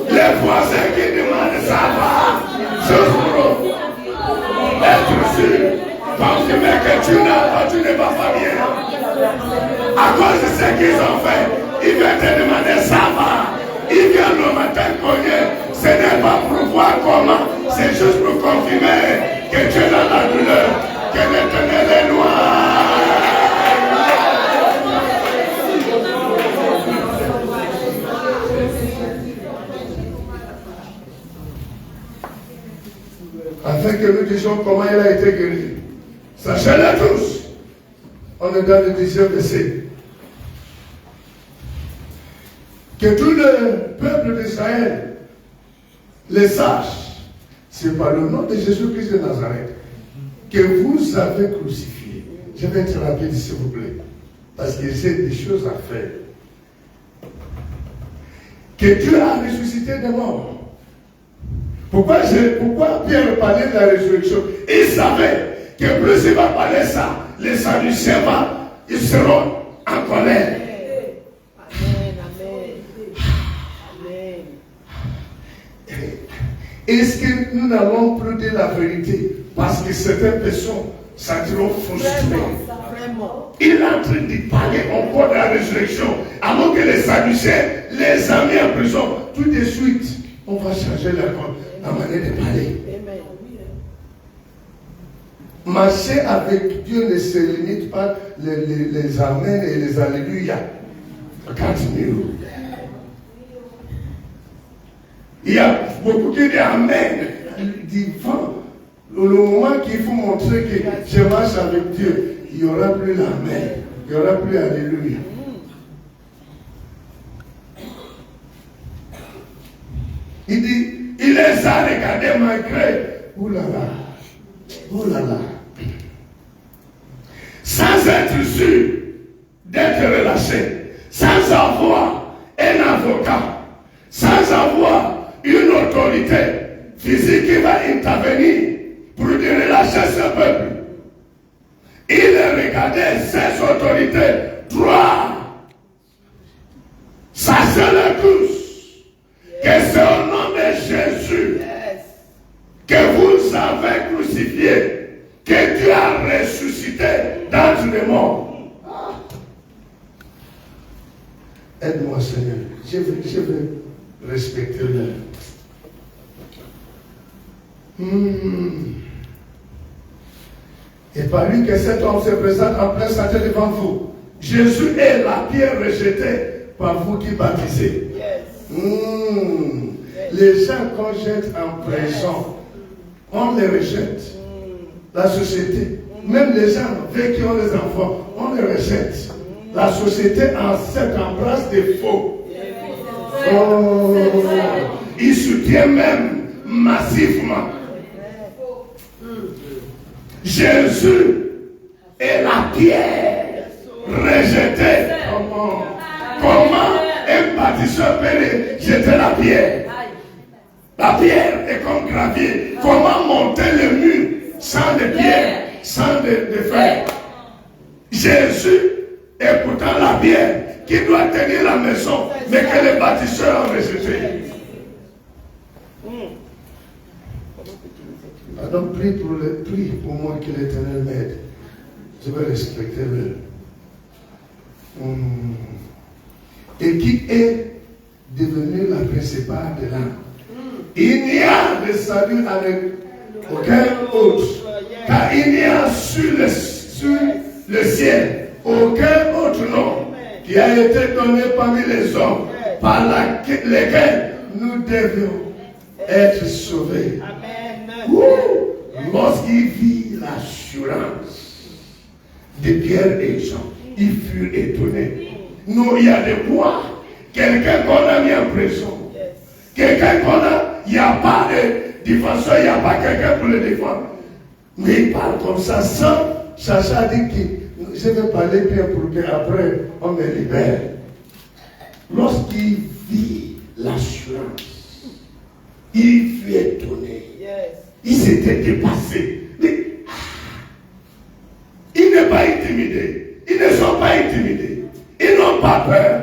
Les voisins qui demandent ça va. Toujours. Être sûr. Confirmer que tu ne vas pas bien. À cause de ce qu'ils ont fait, ils viennent te demander ça va. Ils viennent le matin cogner. Ce n'est pas pour voir comment. C'est juste pour confirmer que tu es dans la douleur. Que l'Éternel est loin. Afin que nous disions comment il a été guéri. Sachez-le tous. On est dans le 10e verset. Que tout le peuple d'Israël les sache. C'est par le nom de Jésus-Christ de Nazareth que vous avez crucifié. Je vais être rapide s'il vous plaît. Parce que j'ai des choses à faire. Que Dieu a ressuscité des morts. Pourquoi Pierre parlait de la résurrection? Il savait que plus il va parler ça, les Sadducéens ils seront en colère. Amen, amen. Est-ce que nous n'allons plus dire la vérité? Parce que certaines personnes sentiront frustrées. Il est en train de parler encore de la résurrection, alors que les Sadducéens les a mis en prison. Tout de suite, on va changer la manière de parler. Marcher avec Dieu ne se limite pas les amens et les alléluia. Continue. Il y a beaucoup qui disent amen. Du vent. Le moment qu'il faut montrer que je marche avec Dieu, il n'y aura plus l'amen. Il n'y aura plus alléluia. Il dit, il les a regardés malgré. Ouh là là. Oh là là. Sans être sûr d'être relâché, sans avoir un avocat, sans avoir une autorité physique qui va intervenir pour relâcher ce peuple. Il regardait ces autorités droit. Sachez-le tous que c'est au nom de Jésus que vous avez crucifié, que Dieu a ressuscité d'entre les morts. Aide-moi, Seigneur. Je veux respecter l'heure. Et par lui que cet homme se présente en plein santé devant vous. Jésus est la pierre rejetée par vous qui baptisez. Les gens qu'on jette en prison, on les rejette. La société, même les gens avec qui ont les enfants, on les rejette. La société embrasse des faux. Oh, ils soutiennent même massivement. Jésus est la pierre rejetée. Comment un bâtisseur peut jeter la pierre? La pierre est comme gravier. Comment monter le mur sans de pierre, sans de fer? Jésus est pourtant la pierre qui doit tenir la maison, mais que les bâtisseurs ont rejeté. Alors prie pour moi que l'Éternel m'aide. Je vais respecter le. Et qui est devenu la principale de l'âme. Il n'y a de salut avec aucun autre, car il n'y a sur le ciel aucun autre nom qui a été donné parmi les hommes par lesquels nous devions être sauvés. Lorsqu'il vit l'assurance de Pierre et Jean, ils furent étonnés. Nous, il y a de quoi? Quelqu'un qu'on a mis en prison. Quelqu'un qu'on a, il n'y a pas de défenseur, il n'y a pas quelqu'un pour le défendre. Mais il parle comme ça sans Chacha dit que je vais parler bien pour qu'après on me libère. Lorsqu'il vit l'assurance, il fut étonné. Il s'était dépassé. Mais, il n'est pas intimidé. Ils ne sont pas intimidés. Ils n'ont pas peur.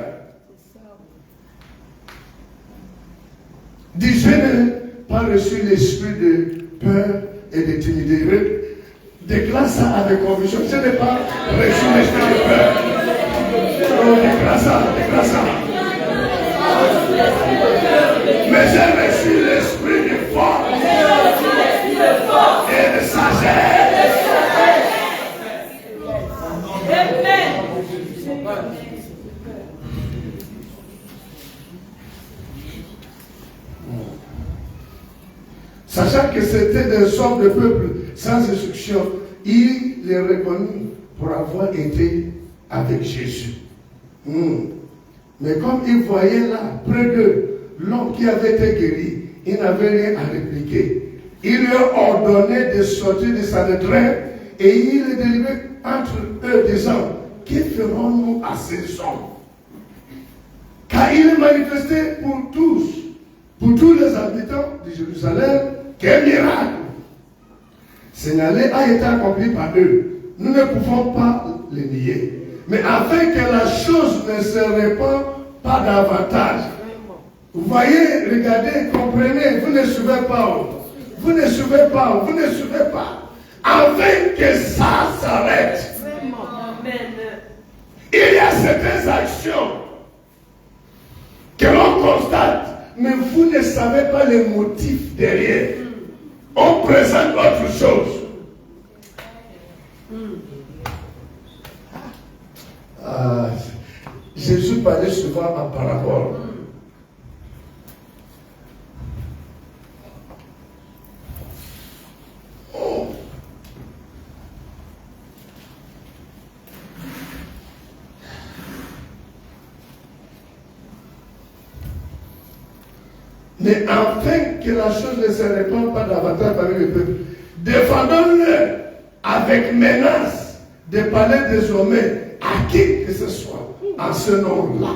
Dis, je n'ai pas reçu l'esprit de peur et de timidité. Déclare ça avec conviction. Je n'ai pas reçu l'esprit de peur. Oh, déclare ça. Mais j'ai reçu l'esprit de force et de sagesse. Sachant que c'était des sortes de peuple sans instruction, il les reconnut pour avoir été avec Jésus. Mais comme il voyait là, près de l'homme qui avait été guéri, il n'avait rien à répliquer. Il leur ordonnait de sortir de sa détresse et il les délivrait entre eux disant, que ferons-nous à ces hommes? Car il est manifesté pour tous les habitants de Jérusalem, quel miracle signalé a été accompli par eux. Nous ne pouvons pas le nier. Mais afin que la chose ne se répande pas davantage. Vous voyez, regardez, comprenez, vous ne suivez pas. Vous ne suivez pas. Afin que ça s'arrête. Il y a certaines actions que l'on constate, mais vous ne savez pas les motifs derrière. On présente autre chose. Jésus parlait souvent en parabole. Mais afin que la chose ne se répande pas davantage parmi le peuple, défendons-le avec menace de parler désormais à qui que ce soit en ce nom-là.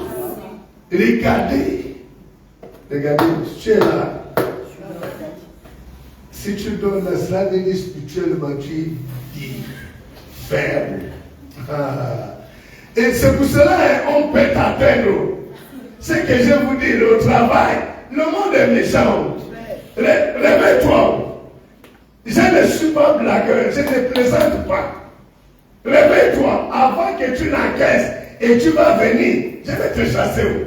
Regardez, tu es là. Si tu donnes la stratégie spirituellement, tu dis faible. Et c'est pour cela qu'on peut t'atteindre. Ce que je vous dis, au travail, le monde est méchant. Réveille-toi. Je ne suis pas blagueur, je ne plaisante pas. Réveille-toi avant que tu n'encaisses et tu vas venir. Je vais te chasser.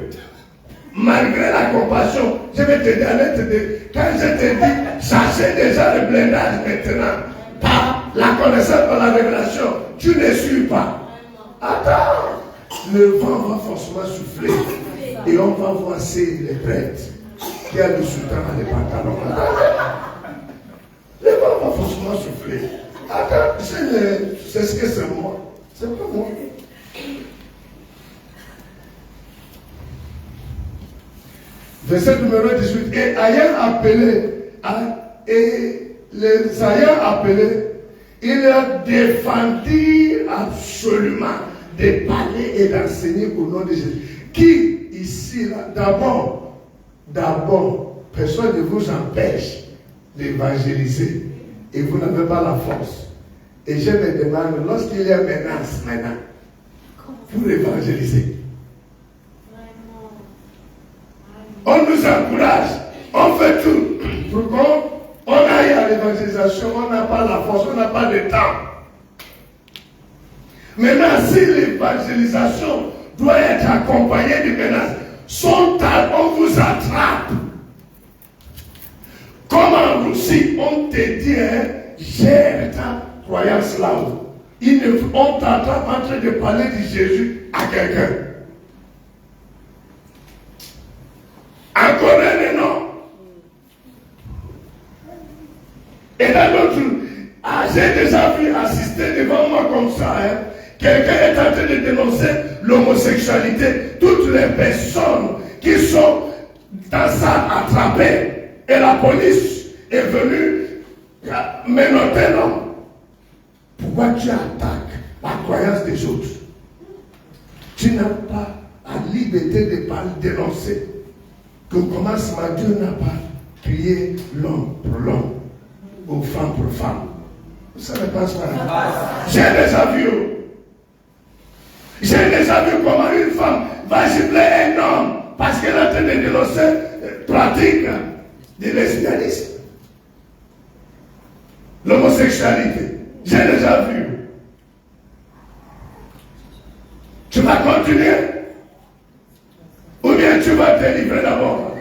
Malgré la compassion, je vais te dire, quand je te dis, cherchez déjà le blindage maintenant, par la connaissance, par la révélation, tu ne suis pas. Attends. le vent va forcément souffler. Et on va voir les prêtres qui a du soutien dans les pantalons. Le vent va forcément souffler. Attends, c'est ce que c'est moi. C'est pas moi. Verset numéro 18. Et les ayant appelés, il leur défendit absolument de parler et d'enseigner au nom de Jésus. Qui ici, là, d'abord, personne ne vous empêche d'évangéliser et vous n'avez pas la force. Et je me demande, lorsqu'il y a menace maintenant, pour évangéliser, on nous encourage, on fait tout pour qu'on aille à l'évangélisation, on n'a pas la force, on n'a pas de temps. Maintenant, si l'évangélisation doit être accompagnée de menaces, on vous attrape. Comme en Russie, on te dit, gère ta croyance là-haut. On t'attrape en train de parler de Jésus à quelqu'un. Encore un nom. Et dans l'autre, j'ai déjà vu assister devant moi comme ça. Quelqu'un est en train de dénoncer l'homosexualité. Toutes les personnes qui sont dans ça attrapées. Et la police est venue menotter l'homme. Pourquoi tu attaques la croyance des autres? Tu n'as pas la liberté de parler, dénoncer. Que commencement, Dieu n'a pas créé l'homme pour l'homme, ou femme pour femme. Ça ne passe pas. J'ai déjà vu. J'ai déjà vu comment une femme va gifler un homme parce qu'elle est en train de dénoncer pratique de lesbianisme. L'homosexualité. J'ai déjà vu. Tu vas continuer? Ou bien tu vas te livrer d'abord?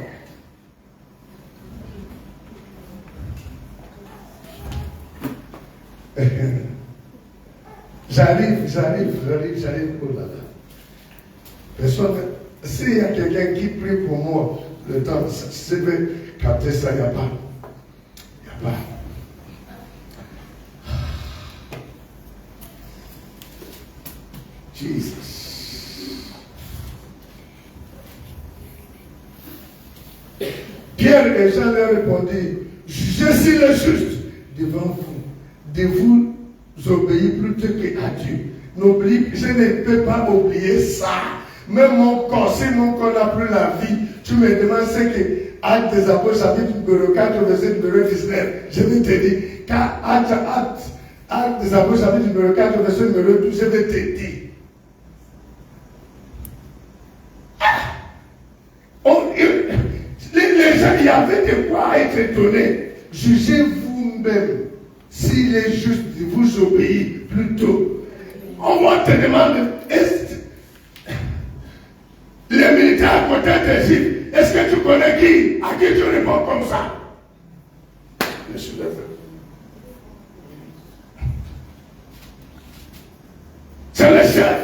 J'arrive pour là. Personne, s'il y a quelqu'un qui prie pour moi, le temps, si je veux capter ça, il n'y a pas. Il n'y a pas. Jesus. Pierre et Jean leur répondirent, je suis le juste devant vous, de vous obéir plutôt qu'à Dieu. Je ne peux pas oublier ça. Même mon corps, si mon corps n'a plus la vie, tu me demandes ce que Actes des Apôtres, chapitre numéro 4, verset numéro 19. Je vais te dire, car Actes des Apôtres, chapitre numéro 4, verset numéro 12, je vais te dire. Les gens, il y avait de quoi être étonnés. Jugez vous-même s'il est juste de vous obéir plutôt. On va te demander, les militaires à côté d'Égypte, est-ce que tu connais qui? À qui tu réponds comme ça? Je suis là. C'est le chef.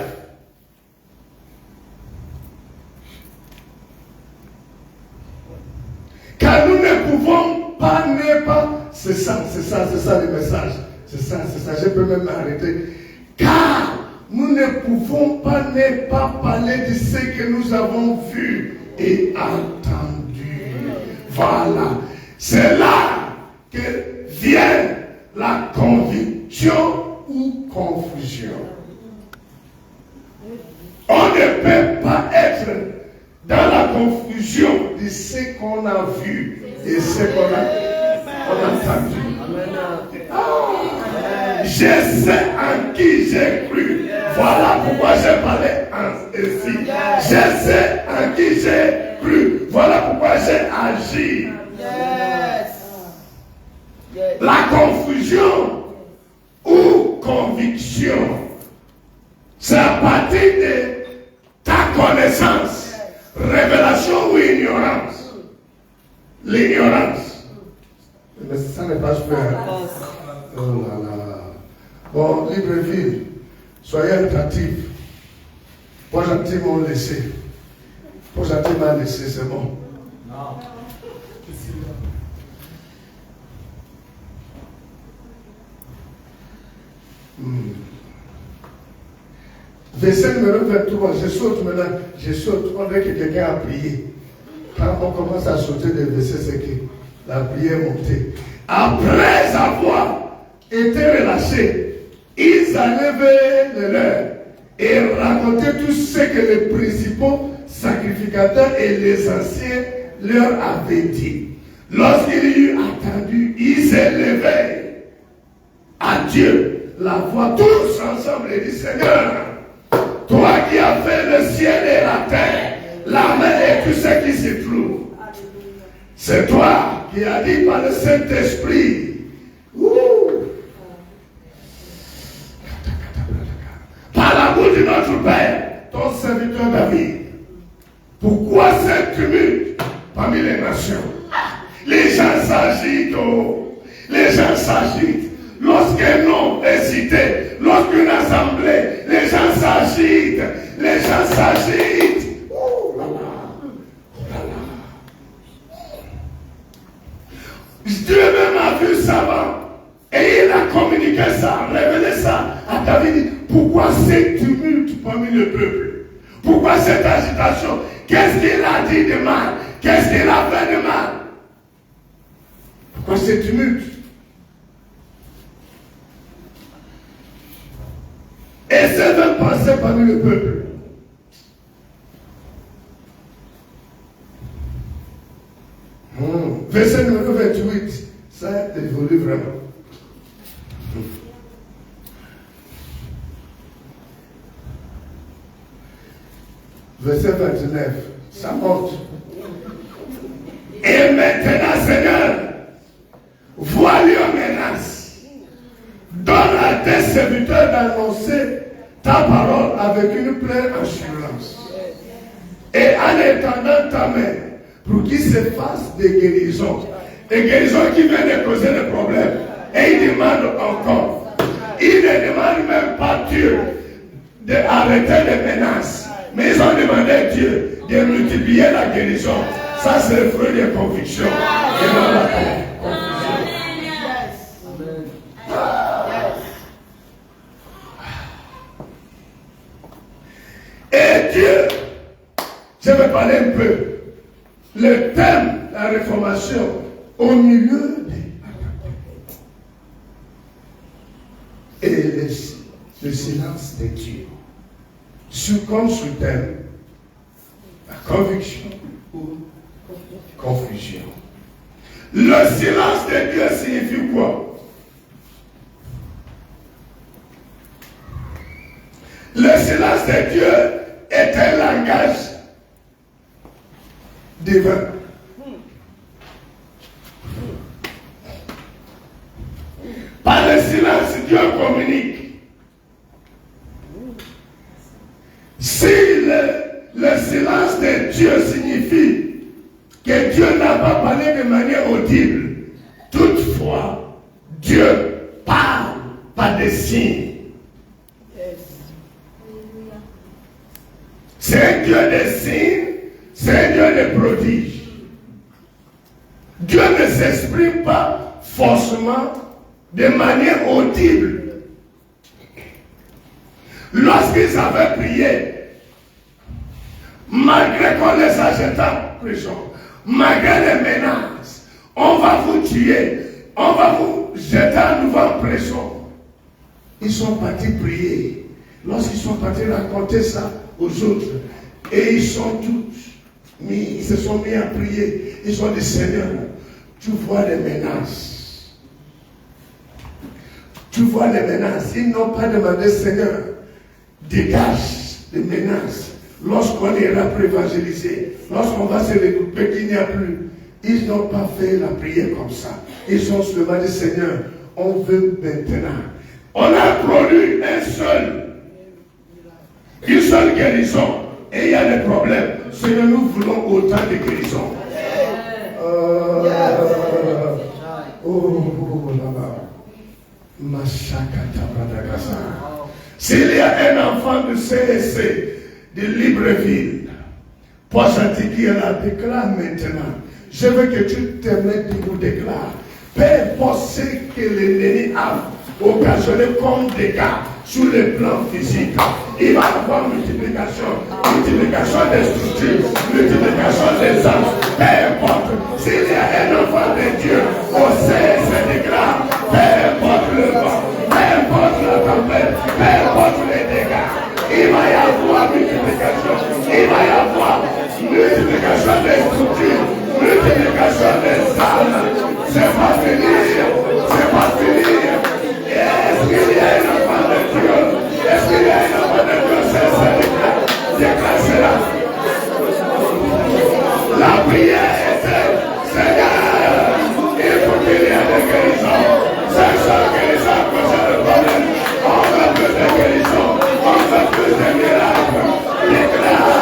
Car nous ne pouvons pas, c'est ça le message. C'est ça, je peux même m'arrêter. Car nous ne pouvons pas ne pas parler de ce que nous avons vu et entendu. Voilà. C'est là que vient la conviction ou confusion. On ne peut pas être dans la confusion de ce qu'on a vu et ce qu'on a entendu. Je sais en qui j'ai cru. Voilà pourquoi j'ai parlé ainsi. Je sais en qui j'ai cru. Voilà pourquoi j'ai agi. La confusion ou conviction, c'est à partir de ta connaissance, révélation ou ignorance. L'ignorance. Mais ça n'est pas super. Oh là là. Bon, Libreville, soyez attentifs. Pas gentiment laissé. Pas gentiment laissé, c'est bon. Non. Verset numéro 23, je saute maintenant, je saute, on dirait que quelqu'un a prié. Quand on commence à sauter des versets, c'est que la prière est montée. Après avoir été relâchés, ils enlevaient le leur et racontaient tout ce que les principaux sacrificateurs et les anciens leur avaient dit. Lorsqu'ils eurent attendu, ils s'élevaient à Dieu la voix tous ensemble et dit Seigneur, toi qui as fait le ciel et la terre, la mer et tout ce qui s'y trouve, c'est toi qui as dit par le Saint-Esprit, par l'amour de notre Père, ton serviteur David, pourquoi ce tumulte parmi les nations? Les gens s'agitent, les gens s'agitent. Lorsqu'un nom est cité, lorsqu'une assemblée, les gens s'agitent, les gens s'agitent. Oh là là, oh là là. Dieu même a vu ça avant. Et il a communiqué ça, révélé ça à David. Pourquoi ces tumultes parmi le peuple? Pourquoi cette agitation? Qu'est-ce qu'il a dit de mal? Qu'est-ce qu'il a fait de mal? Pourquoi ces tumultes? Et c'est de passer parmi le peuple. Verset numéro 28, ça évolue vraiment. Verset 29, ça monte. Et maintenant, Seigneur, vois leurs menaces. Donne à tes serviteurs d'annoncer ta parole avec une pleine assurance. Et en étendant ta main pour qu'il se fasse des guérisons. Des guérisons qui viennent de causer des problèmes. Et il demande encore. Il ne demande même pas Dieu d'arrêter les menaces. Mais ils ont demandé à Dieu de multiplier la guérison. Ça, c'est le fruit des convictions. Et non la confusion. Et Dieu, je vais parler un peu. Le thème, la réformation, au milieu des... Et le silence de Dieu. Comme sous thème, la conviction ou confusion. Le silence de Dieu signifie quoi? Le silence de Dieu est un langage divin. Par le silence, Dieu communique. Si le silence de Dieu signifie que Dieu n'a pas parlé de manière audible, toutefois, Dieu parle par des signes. C'est un Dieu de signes, c'est un Dieu de prodiges. Dieu ne s'exprime pas forcément de manière audible. Lorsqu'ils avaient prié, malgré qu'on les achète en prison, malgré les menaces, on va vous tuer, on va vous jeter à nouveau en prison. Ils sont partis prier. Lorsqu'ils sont partis raconter ça aux autres, et ils sont tous mis, ils se sont mis à prier. Ils ont dit Seigneur, tu vois les menaces. Tu vois les menaces. Ils n'ont pas demandé Seigneur, dégage les menaces. Lorsqu'on ira pour évangéliser, lorsqu'on va se regrouper, qu'il n'y a plus. Ils n'ont pas fait la prière comme ça. Ils ont seulement dit Seigneur, on veut maintenant. On a produit une seule guérison. Et il y a des problèmes. Seigneur, nous voulons autant de guérisons. S'il y a un enfant de CSC de Libreville. Poche qui la déclare maintenant. Je veux que tu te mettes et vous déclares. Peu importe ce que l'ennemi a occasionné comme dégâts sur le plan physique, il va avoir multiplication des structures, multiplication des âmes. Peu importe s'il y a un enfant de Dieu au sein de ces déclats, peu importe le vent, peu importe la tempête, peu importe les dégâts, il va y avoir multiplication, il va y avoir multiplication des structures, multiplication des âmes. C'est pas fini, c'est pas fini. Est-ce qu'il y a un enfant de Dieu? Est-ce qu'il y a un enfant de Dieu? C'est ça, déclare cela. La prière était, Seigneur, il faut qu'il y ait des guérisons. C'est ça guérison à cause du problème. On veut plus de guérison, on veut plus de miracles. Déclare.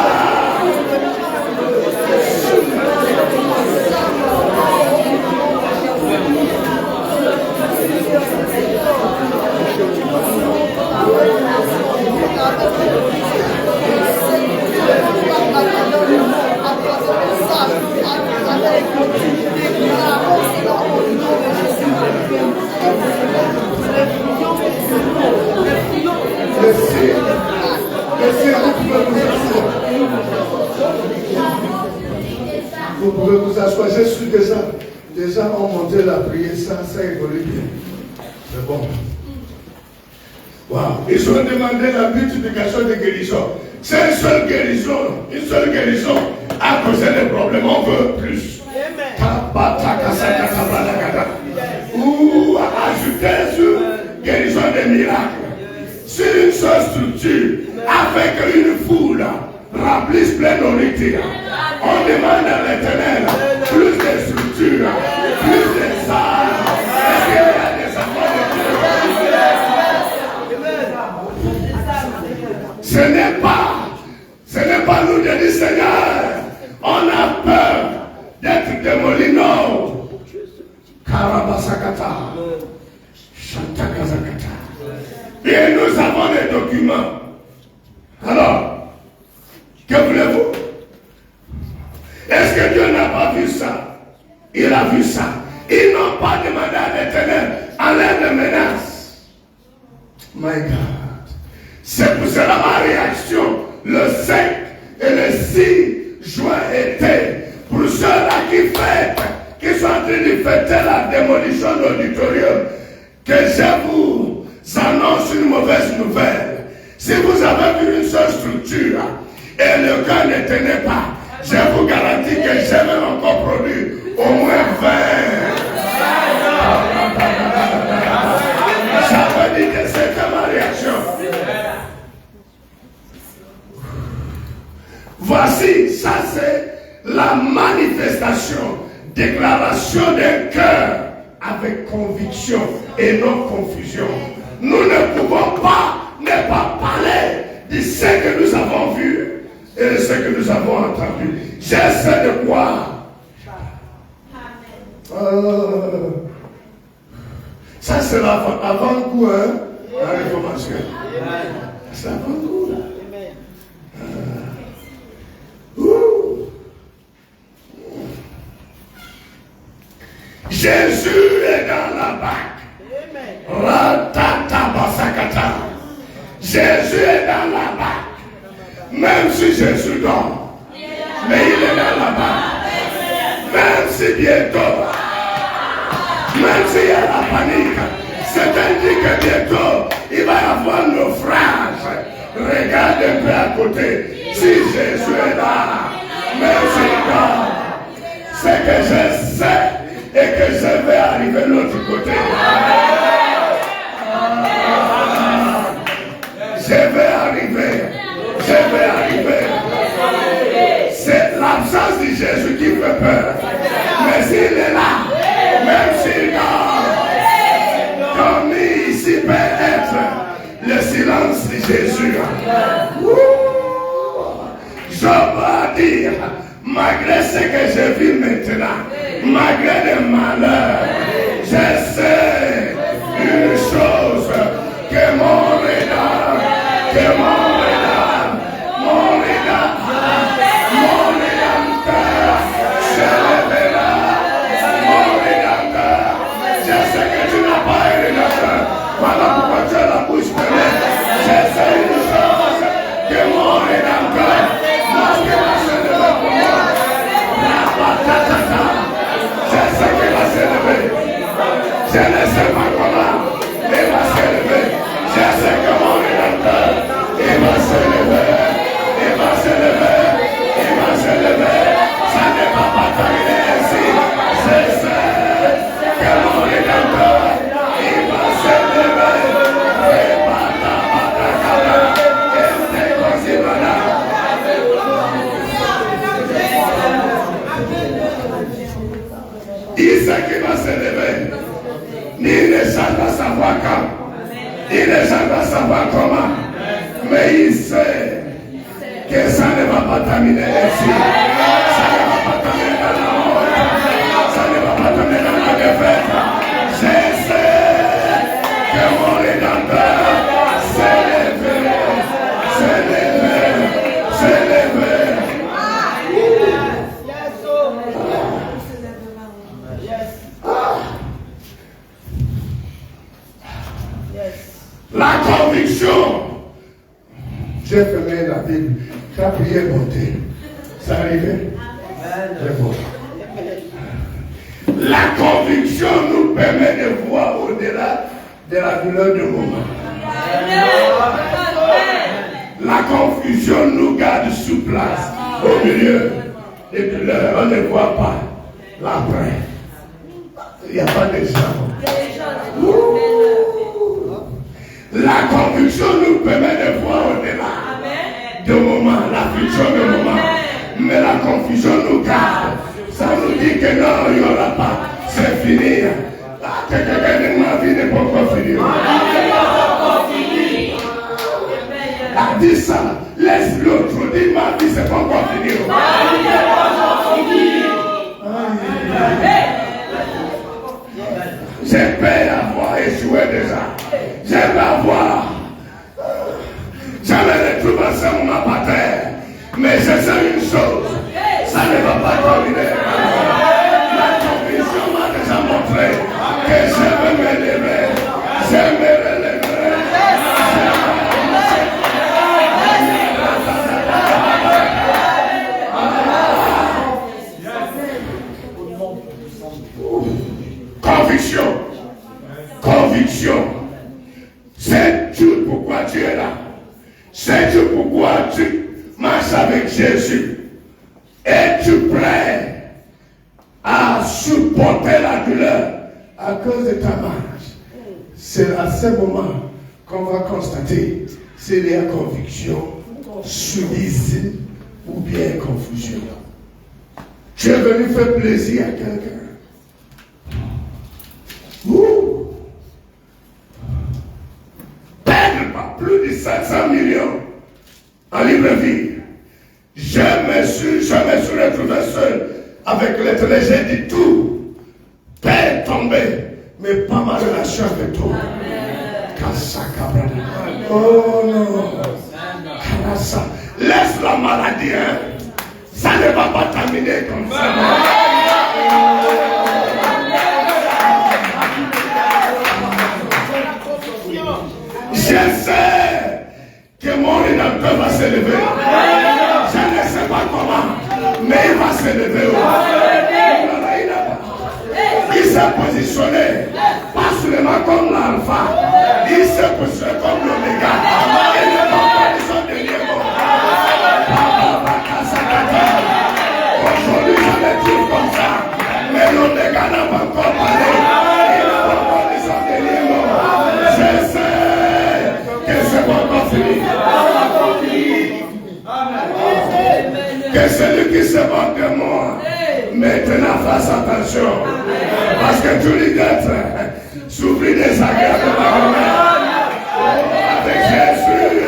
Vous pouvez vous asseoir. Je suis déjà ont monté la prière, ça évolue bien. C'est bon. Wow. Ils ont demandé la multiplication des guérisons. C'est une seule guérison à cause des problèmes. On veut plus. Ou ajouter sur guérison des miracles. Sur une seule structure, avec une foule, remplisse plein de nourriture. On demande à l'Éternel plus de structures, plus de salles. Est-ce qu'il y a des enfants de Dieu? Ce n'est pas nous de dire Seigneur, on a peur d'être démolis. Non. Karabasakata, Chantakazakata. Et nous avons les documents. Alors, que voulez-vous? Est-ce que Dieu n'a pas vu ça? Il a vu ça. Ils n'ont pas demandé à l'Éternel en l'air de menace. My God. C'est pour cela ma réaction le 5 et le 6 juin était pour ceux-là qui sont en train de fêter la démolition de l'auditorium, que je vous annonce une mauvaise nouvelle. Si vous avez vu une seule structure et le cas ne tenait pas, je vous garantis que je vais encore produire au moins 20. Ça veut dire que c'est ma réaction. Voici, ça c'est la manifestation, déclaration d'un cœur avec conviction et non confusion. Nous ne pouvons pas ne pas parler de ce que nous avons vu et de ce que nous avons entendu. J'essaie de croire. Ça c'est l'avant-goût, hein, la réformation. C'est l'avant-goût là. Jésus est dans la barque. Ratatabasakata. Jésus est dans la barque. Même si Jésus dort, mais il est dans la barque. Même si bientôt, même s'il y a la panique, c'est-à-dire que bientôt il va y avoir naufrage. Regarde un peu à côté. Si Jésus est là, même s'il dort, c'est que je sais et que je vais arriver de l'autre côté. Je vais arriver. C'est l'absence de Jésus qui fait peur. Mais s'il est là, même s'il dort, comme ici peut être le silence de Jésus. Je dois dire, malgré ce que je vis maintenant, malgré les malheurs, je sais une chose, que mon Rédempteur Il sait qu'il va se lever. Il ne sait pas savoir quand. Il ne sait pas savoir comment. Mais il sait que ça ne va pas terminer ainsi. Ça ne va pas terminer dans la honte. Ça ne va pas terminer dans la défaite. Je sais que mon Rédempteur s'est levé. S'est levé. S'est levé. La conviction. J'ai fermé la Bible. Ta prière montée. Ça arrivait. La conviction nous permet de voir au-delà de la douleur du moment. La confusion nous garde sous place. Au milieu des douleurs, on ne voit pas l'après. Il n'y a pas de gens. La conviction nous permet de voir au-delà du moment, la future du moment. Mais la confusion nous garde. Ça nous dit que non, il n'y aura pas. C'est fini. Quelqu'un de ma vie n'est pas encore fini. Dis ça. Laisse l'autre dire ma vie, c'est pas encore fini. J'ai peur d'avoir échoué déjà. J'aime avoir. J'avais retrouvé ce moment par terre. Mais je sais une chose. Ça ne va pas terminer. La conviction m'a déjà montré que je vais me lever. Je me relèverai. Conviction. Conviction. C'est tout pourquoi tu es là. C'est tout pourquoi tu marches avec Jésus. Es-tu prêt à supporter la douleur à cause de ta marche? C'est à ce moment qu'on va constater s'il y a conviction, soumise ou bien confusion. Tu es venu faire plaisir à quelqu'un. Perdre pas plus de 700 millions en libre vie. Je me suis retrouvé seul avec l'éternel. J'ai dit tout. Père tombé, mais pas ma relation avec toi. Oh non. Laisse la maladie. Hein. Ça ne va pas terminer comme ça. Je sais que mon Rédempteur va se lever. Je ne sais pas comment, mais il va se lever. Il s'est positionné, pas seulement comme l'alpha, il s'est positionné comme l'oméga. Il n'est pas encore de son dernier mot. Aujourd'hui, je le trouve comme ça, mais l'oméga n'a pas encore parlé. Il n'a pas encore de son dernier mot. Je sais que c'est pas encore fini. Que celui qui se moque de moi, maintenant fasse attention. Parce que tous les gars souffrent désagréablement. Avec Jésus,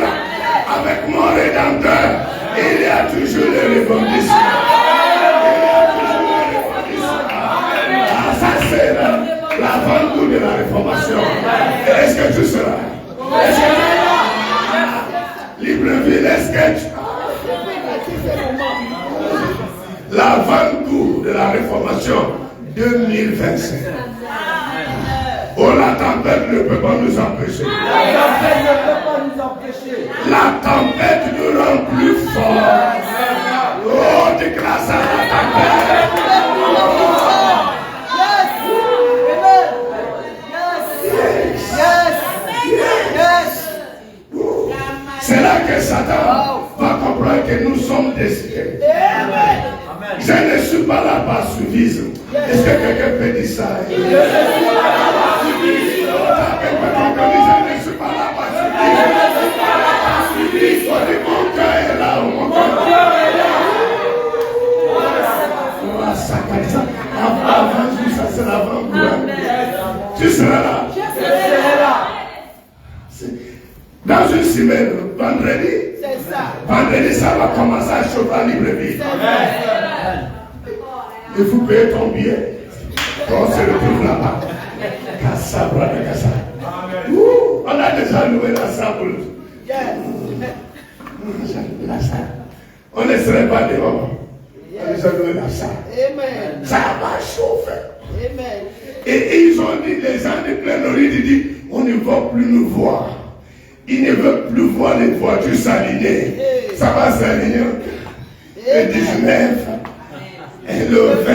avec mon Rédempteur, il y a toujours les rebondissements. Ça c'est l'avant-goût de la réformation. Est-ce que tu seras? Est-ce que tu seras? Libreville, est-ce que tu l'avant-goût de la réformation 2025. Oh, la tempête ne peut pas nous empêcher. La tempête nous rend plus forts. Oh, déclare ça, la tempête. C'est là que Satan va comprendre que nous sommes décidés. Je ne suis pas là par suivisme. Est-ce que quelqu'un peut dire ça? Je ne suis pas là par suivisme. Je ne suis pas là par suivisme. Mon cœur est là. Mon cœur est là. Avant tout ça, Tu seras là. Je serai là. Dans une semaine, vendredi. C'est ça. Vendredi, ça va commencer à chauffer à Libreville. C'est ça. Il faut payer ton billet. On se retrouve là-bas. On a déjà loué la salle. La salle. On ne serait pas dehors. On a déjà loué la salle. Amen. Ça va chauffer. Amen. Et ils ont dit, les gens de Plénoride, ils disent, on ne va plus nous voir. Ils ne veulent plus voir les voitures s'aligner. Ça va s'aligner. Le 19 et le 20.